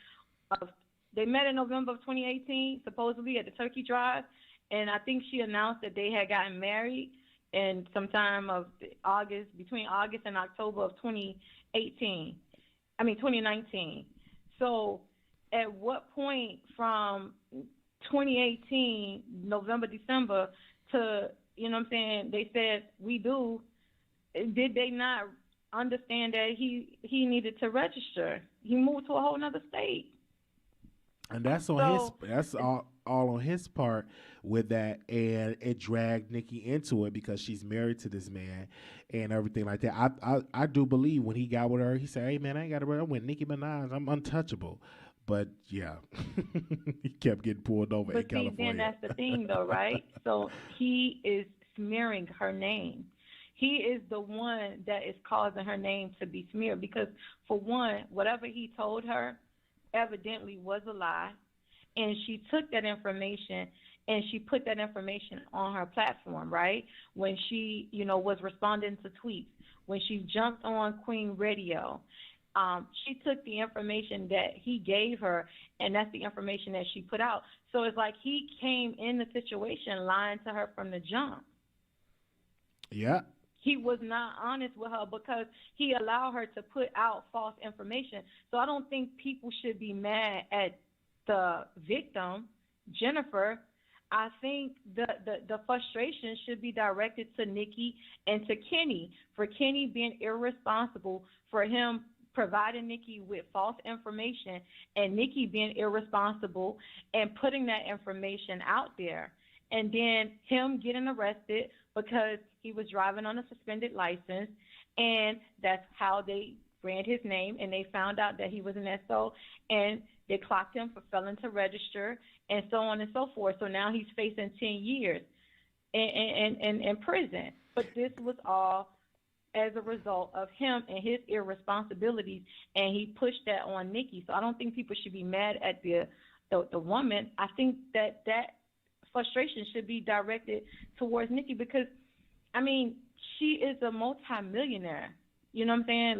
They met in November of 2018, supposedly at the Turkey Drive, and I think she announced that they had gotten married in sometime of between August and October of 2019. So at what point from 2018, November, December, to, they said we do, did they not understand that he needed to register? He moved to a whole nother state. And that's all on his part with that, and it dragged Nicki into it because she's married to this man and everything like that. I do believe when he got with her, he said, "Hey man, I ain't got to worry. I'm with Nicki Minaj. I'm untouchable." But yeah, he kept getting pulled over in California. Then that's the thing, though, right? So he is smearing her name. He is the one that is causing her name to be smeared because, for one, whatever he told her evidently was a lie, and she took that information and she put that information on her platform, right? When she, was responding to tweets, when she jumped on Queen Radio, she took the information that he gave her, and that's the information that she put out. So it's like he came in the situation lying to her from the jump. Yeah. He was not honest with her because he allowed her to put out false information. So I don't think people should be mad at the victim, Jennifer. I think the frustration should be directed to Nicki and to Kenny, for Kenny being irresponsible, for him providing Nicki with false information, and Nicki being irresponsible and putting that information out there. And then him getting arrested because he was driving on a suspended license, and that's how they ran his name, and they found out that he was an SO, and they clocked him for failing to register, and so on and so forth. So now he's facing 10 years in prison. But this was all as a result of him and his irresponsibilities, and he pushed that on Nicki. So I don't think people should be mad at the woman. I think that frustration should be directed towards Nicki because, she is a multimillionaire. You know what I'm saying?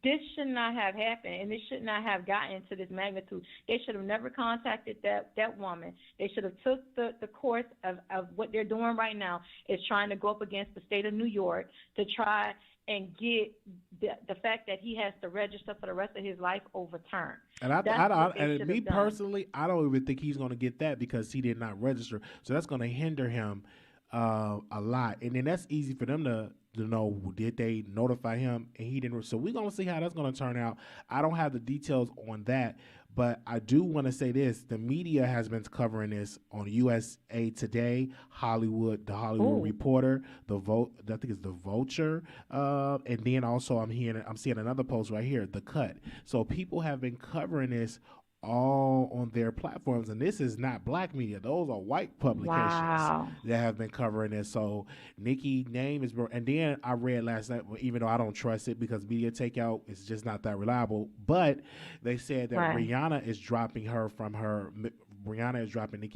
this should not have happened, and this should not have gotten to this magnitude. They should have never contacted that woman. They should have took the course of what they're doing right now is trying to go up against the state of New York to try and get the fact that he has to register for the rest of his life overturned. And personally, I don't even think he's going to get that because he did not register. So that's going to hinder him a lot. And then that's easy for them to know, did they notify him and he didn't. So we're going to see how that's going to turn out. I don't have the details on that, but I do want to say this. The media has been covering this on USA Today, Hollywood, the Hollywood Reporter, I think it's the Vulture, and then also I'm seeing another post right here, The Cut. So people have been covering this all on their platforms, and this is not black media. Those are white publications that have been covering this. So Nicki name is, and then I read last night, even though I don't trust it because media takeout is just not that reliable, but they said that Rihanna is dropping Nicki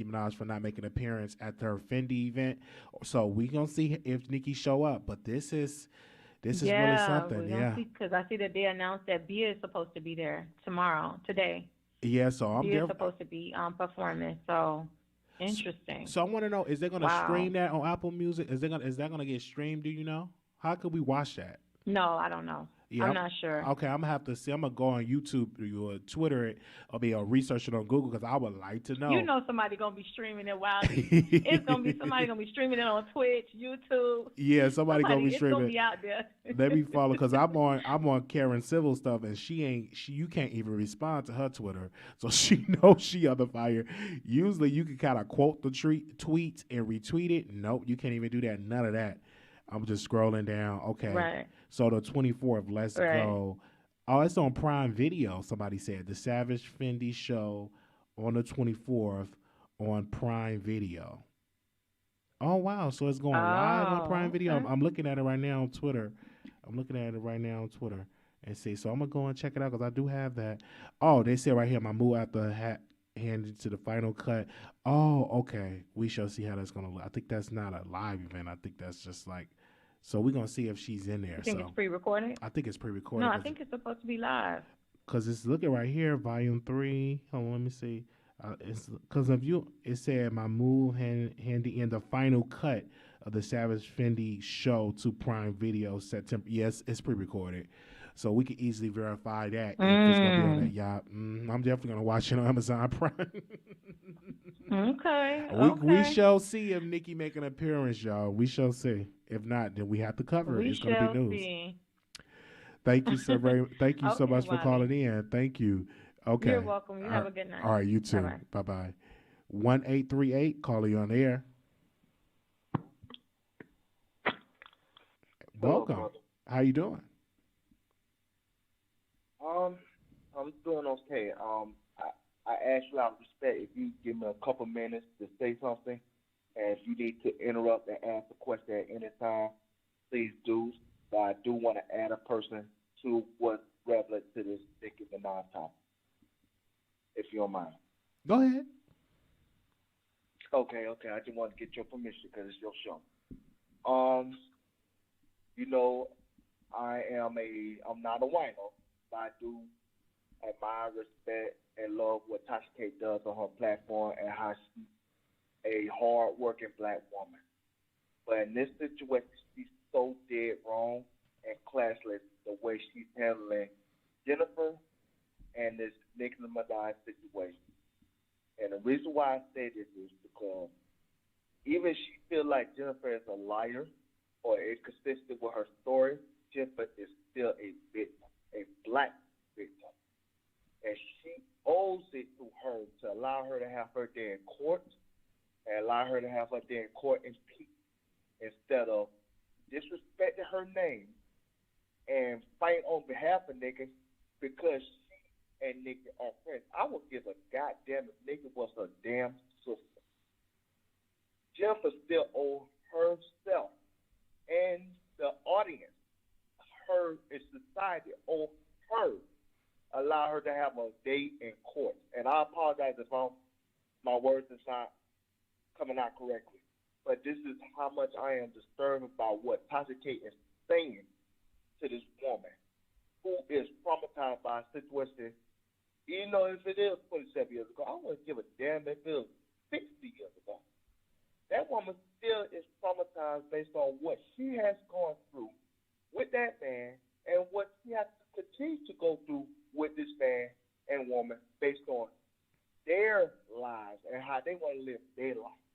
Minaj for not making an appearance at her Fendi event. So we gonna see if Nicki show up, but this is really something. Because I see that they announced that Bia is supposed to be there today. Yeah, so I'm supposed to be performing. So interesting. So I want to know: is they going to stream that on Apple Music? Is that going to get streamed? Do you know? How could we watch that? No, I don't know. Yeah, I'm not sure. Okay, I'm gonna have to see. I'm gonna go on YouTube or Twitter it, or research it on Google because I would like to know. You know, somebody gonna be streaming it while it's gonna be somebody gonna be streaming it on Twitch, YouTube. Yeah, somebody gonna be streaming. It's gonna be out there. Let me follow because I'm on Karen Civil stuff and you can't even respond to her Twitter, so she knows she on the fire. Usually you can kind of quote the tweet and retweet it. Nope, you can't even do that. None of that. I'm just scrolling down. Okay. Right. So the 24th, let's go. Oh, it's on Prime Video, somebody said. The Savage Fendi show on the 24th on Prime Video. Oh, wow. So it's going live on Prime Video. I'm looking at it right now on Twitter. And see. So I'm going to go and check it out because I do have that. Oh, they say right here, my move after handed to the final cut. Oh, okay. We shall see how that's going to look. I think that's not a live event. I think that's just like, so we're going to see if she's in there. You think it's pre-recorded? I think it's pre-recorded. No, I think it's supposed to be live. Because it's looking right here, volume 3. Hold on, let me see. Because it said my move handy in the final cut of the Savage Fendi show to Prime Video September. Yes, it's pre-recorded. So we can easily verify that if it's going to be on that. Yeah, I'm definitely going to watch it on Amazon Prime. Okay. We shall see if Nicki make an appearance, y'all. We shall see. If not, then we have to cover it. It's going to be news. See. Thank you so much for calling in. Thank you. Okay. You're welcome. You have a good night. All right, you too. Bye-bye. 1838, call you on the air. Welcome. How you doing? I'm doing okay. I ask you out of respect if you give me a couple minutes to say something, and if you need to interrupt and ask a question at any time, please do. But I do want to add a person to what's relevant to this Nicki Minaj topic, if you don't mind. Go ahead. Okay. I just want to get your permission because it's your show. I'm not a wino, but I do admire, respect, and love what Tasha K does on her platform and how she's a hard-working black woman. But in this situation, she's so dead wrong and classless the way she's handling Jennifer and this Nicki Minaj situation. And the reason why I say this is because even if she feels like Jennifer is a liar or inconsistent with her story, Jennifer is still a victim, a black victim. And she owes it to her to allow her to have her day in court and allow her to have her day in court in peace instead of disrespecting her name and fighting on behalf of Nicki because she and Nicki are friends. I would give a goddamn if Nicki was her damn sister. Jennifer still owes herself and the audience, her and society owe her, allow her to have a day in court. And I apologize if my words is not coming out correctly. But this is how much I am disturbed by what Tasha K is saying to this woman. who is traumatized by a situation, even though if it is 27 years ago, I wouldn't give a damn if it was 60 years ago. That woman still is traumatized based on what she has gone through with that man and what she has to continue to go through with this man and woman based on their lives and how they want to live their life.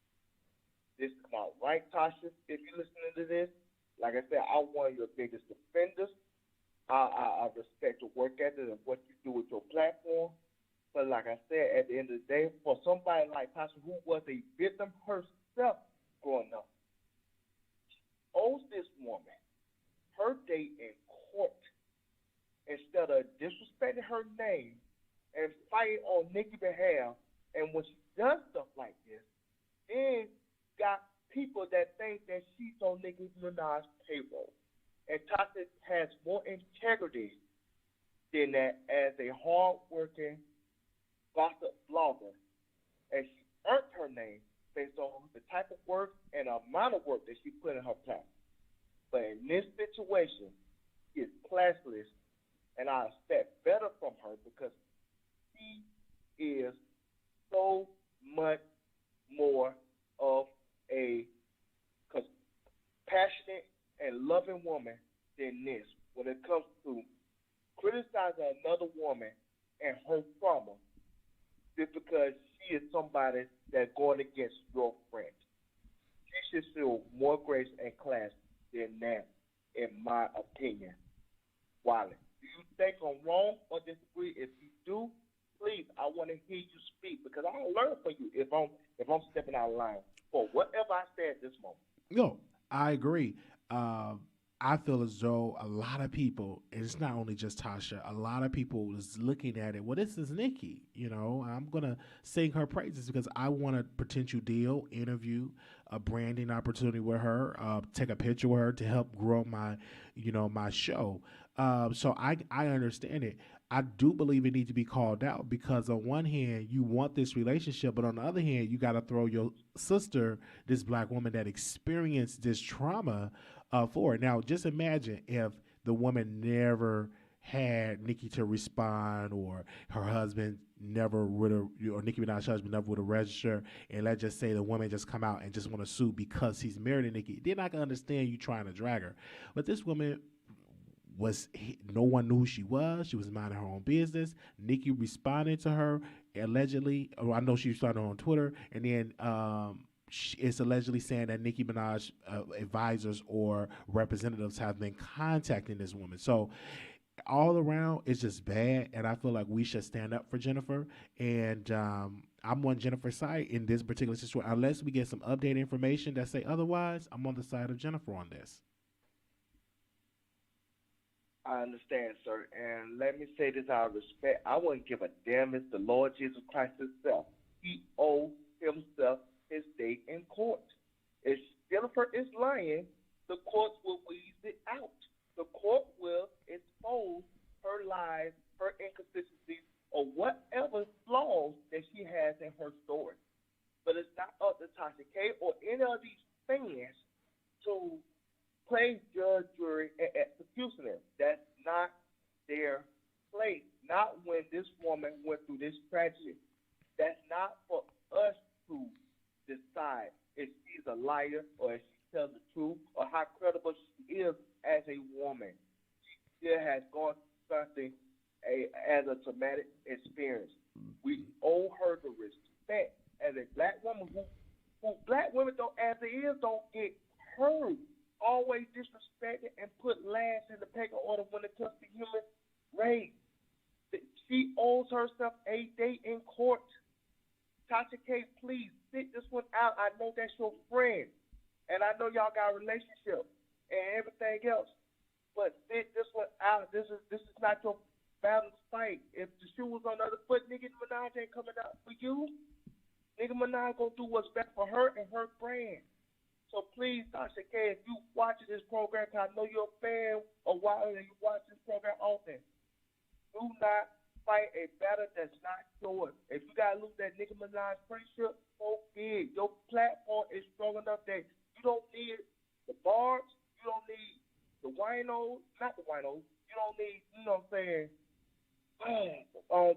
This is not right, Tasha. If you're listening to this, like I said, I'm one of your biggest defenders. I respect your work ethic and what you do with your platform. But like I said, at the end of the day, for somebody like Tasha, who was a victim herself growing up, she owes this woman her day in court instead of disrespecting her name and fighting on Nicki's behalf. And when she does stuff like this, then got people that think that she's on Nicki Minaj's payroll. And Tasha has more integrity than that as a hard-working gossip blogger. And she earned her name based on the type of work and amount of work that she put in her platform. But in this situation, she is classless, and I expect better from her because she is so much more of a passionate and loving woman than this when it comes to criticizing another woman and her trauma just because she is somebody that's going against your friend. She should show more grace and class than that, in my opinion. Wiley, do you think I'm wrong or disagree? If you do, please, I want to hear you speak because I will learn from you if I'm stepping out of line for whatever I say at this moment. No, I agree. I feel as though a lot of people, and it's not only just Tasha, a lot of people is looking at it. Well, this is Nicki. I'm gonna sing her praises because I want a potential deal, interview, a branding opportunity with her, take a picture with her to help grow my, my show. So I understand it. I do believe it needs to be called out because on one hand, you want this relationship, but on the other hand, you got to throw your sister, this black woman that experienced this trauma, for it. Now, just imagine if the woman never had Nicki to respond or her husband never would have, or Nicki Minaj's husband never would have registered, and let's just say the woman just come out and just want to sue because he's married to Nicki. Then I can understand you trying to drag her. But this woman no one knew who she was. She was minding her own business. Nicki responded to her allegedly, or I know she responded on Twitter, and then it's allegedly saying that Nicki Minaj advisors or representatives have been contacting this woman. So all around, it's just bad, and I feel like we should stand up for Jennifer. And I'm on Jennifer's side in this particular situation. Unless we get some updated information that say otherwise, I'm on the side of Jennifer on this. I understand, sir. And let me say this out of respect. I wouldn't give a damn if the Lord Jesus Christ himself, he owes himself his day in court. If Jennifer is lying, the courts will weed it out. The court will expose her lies, her inconsistencies, or whatever flaws that she has in her story. But it's not up to Tasha K or any of these fans to play judge, jury, and executioner. That's not their place. Not when this woman went through this tragedy. That's not for us to decide if she's a liar or if she tells the truth or how credible she is as a woman. She still has gone through something as a traumatic experience. We owe her the respect as a black woman who black women don't, as it is, don't get hurt. Always disrespected and put last in the pecking order when it comes to human race. She owes herself a day in court. Tasha K, please sit this one out. I know that's your friend, and I know y'all got a relationship and everything else. But sit this one out. This is not your battle to fight. If the shoe was on the other foot, Nicki Minaj ain't coming out for you. Nicki Minaj gonna do what's best for her and her brand. So please, Tasha K, if you watching this program, because I know you're a fan of Wiley and you watch this program often, do not fight a battle that's not yours. If you got to lose that Nicki Minaj friendship, so big. Your platform is strong enough that you don't need the barbs, you don't need the winos, not the winos. You don't need, you know what I'm saying,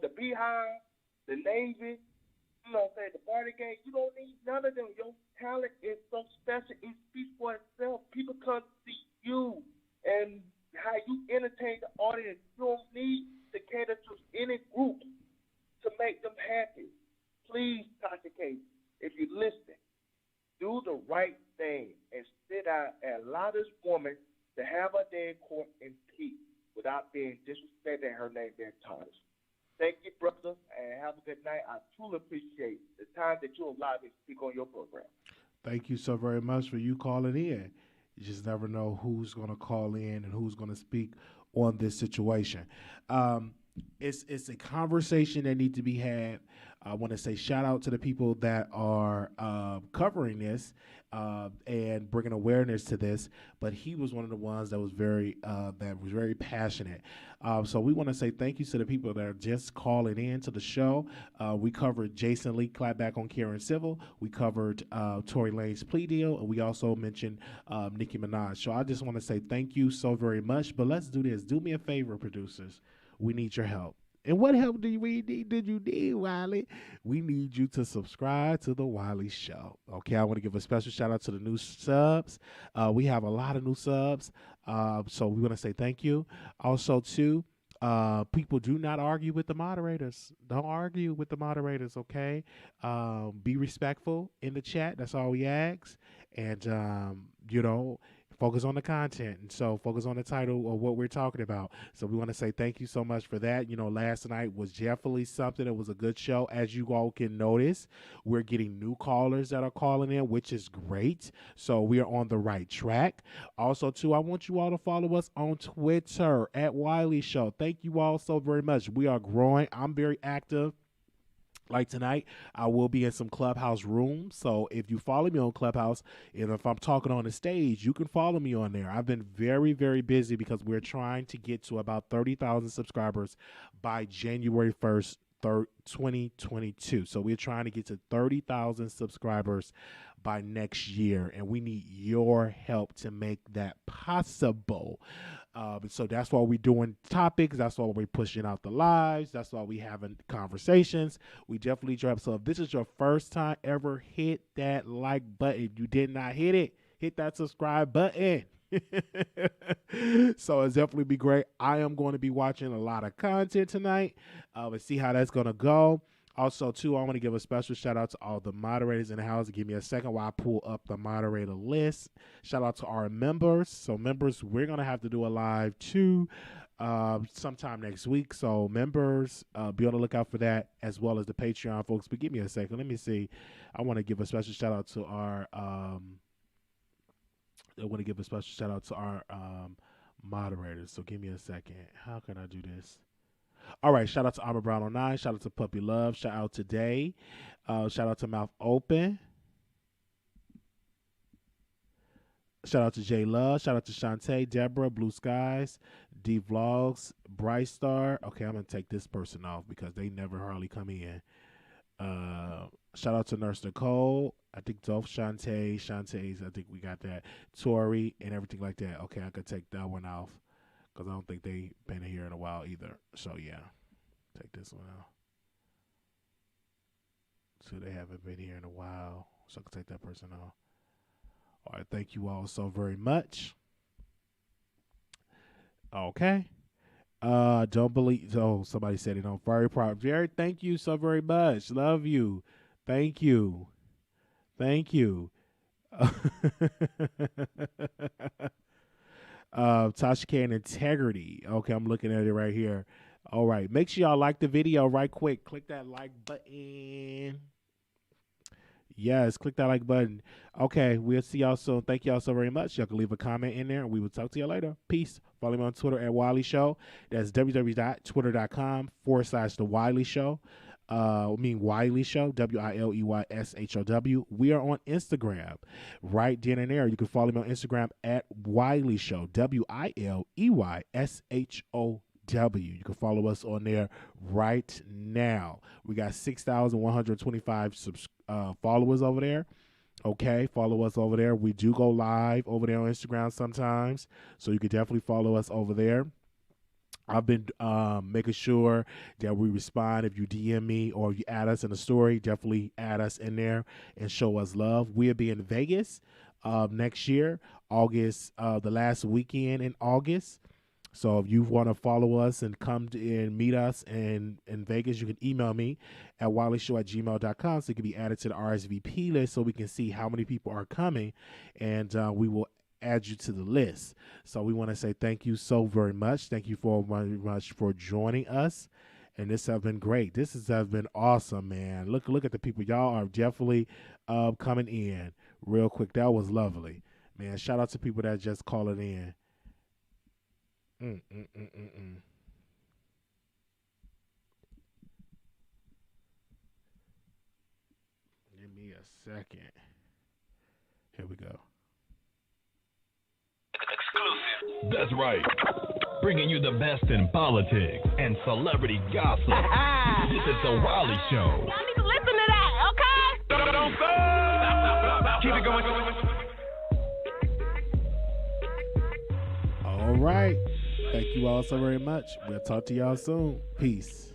the Beehive, the Navy, you know what I'm saying, the party game. You don't need none of them. Your talent is so special. It speaks for itself. People come to see you and how you entertain the audience. You don't need to cater to any group to make them happy. Please, Tasha K, if you're listening, do the right thing and sit out and allow this woman to have her day in court in peace without being disrespected and her name being tarnished. Thank you, brother, and have a good night. I truly appreciate the time that you allowed me to speak on your program. Thank you so very much for you calling in. You just never know who's going to call in and who's going to speak on this situation. It's a conversation that needs to be had. I want to say shout out to the people that are covering this and bringing awareness to this. But he was one of the ones that was very passionate. So we want to say thank you to the people that are just calling in to the show. We covered Jason Lee clapback on Karen Civil. We covered Tory Lanez plea deal, and we also mentioned Nicki Minaj. So I just want to say thank you so very much. But let's do this. Do me a favor, producers. We need your help. And what help did you need, Wiley? We need you to subscribe to the Wiley Show. Okay, I want to give a special shout out to the new subs. We have a lot of new subs, so we want to say thank you. Also, too, people, do not argue with the moderators. Don't argue with the moderators, okay? Be respectful in the chat. That's all we ask. And, focus on the content, and so focus on the title of what we're talking about. So we want to say thank you so much for that. Last night was definitely something. It was a good show. As you all can notice, we're getting new callers that are calling in, which is great. So we are on the right track. Also, too, I want you all to follow us on Twitter at Wiley Show. Thank you all so very much. We are growing. I'm very active. Like tonight, I will be in some Clubhouse rooms. So if you follow me on Clubhouse, and if I'm talking on the stage, you can follow me on there. I've been very, very busy because we're trying to get to about 30,000 subscribers by January 1st, 2022. So we're trying to get to 30,000 subscribers by next year, and we need your help to make that possible. So that's why we're doing topics. That's why we're pushing out the lives. That's why we having conversations. We definitely drop. So if this is your first time ever, hit that like button. You did not hit it, hit that subscribe button. So it's definitely be great. I am going to be watching a lot of content tonight and see how that's going to go. Also, too, I want to give a special shout out to all the moderators in the house. Give me a second while I pull up the moderator list. Shout out to our members. So members, we're going to have to do a live too sometime next week. So members, be on the lookout for that, as well as the Patreon folks. But give me a second. Let me see. I want to give a special shout out to our moderators. So give me a second. How can I do this? All right, shout out to Armor Brown 09. Shout out to Puppy Love. Shout out to Day. Shout out to Mouth Open. Shout out to J Love. Shout out to Shantae, Deborah, Blue Skies, D Vlogs, Bright Star. Okay, I'm going to take this person off because they never hardly come in. Shout out to Nurse Nicole. I think Dolph Shantae's. I think we got that. Tory and everything like that. Okay, I could take that one off, because I don't think they've been here in a while either. So, yeah, take this one out. So they haven't been here in a while. So I can take that person off. All right, thank you all so very much. Okay. Don't believe. Oh, somebody said it on very proud. Jerry, thank you so very much. Love you. Thank you. Thank you. Tasha K and Integrity. Okay, I'm looking at it right here. All right, make sure y'all like the video right quick. Click that like button. Yes, click that like button. Okay, we'll see y'all soon. Thank y'all so very much. Y'all can leave a comment in there, and we will talk to you later. Peace. Follow me on Twitter at Wiley Show. That's www.twitter.com/The Wiley Show. Wiley Show, WILEYSHOW. We are on Instagram right then and there. You can follow me on Instagram at Wiley Show, WILEYSHOW. You can follow us on there right now. We got 6,125 followers over there. Okay, follow us over there. We do go live over there on Instagram sometimes, so you can definitely follow us over there. I've been making sure that we respond. If you DM me or if you add us in a story, definitely add us in there and show us love. We'll be in Vegas next year, August, the last weekend in August. So if you want to follow us and come and meet us in Vegas, you can email me at wileyshow@gmail.com so you can be added to the RSVP list so we can see how many people are coming, and we will add you to the list. So we want to say thank you so very much. Thank you very much for joining us. And this has been great. This has been awesome, man. Look at the people. Y'all are definitely coming in real quick. That was lovely, man. Shout out to people that just call it in. Give me a second. Here we go. Exclusive. That's right. Bringing you the best in politics and celebrity gossip. This is the Wiley Show. Y'all need to listen to that, okay? Don't stop. Keep it going. All right. Thank you all so very much. We'll talk to y'all soon. Peace.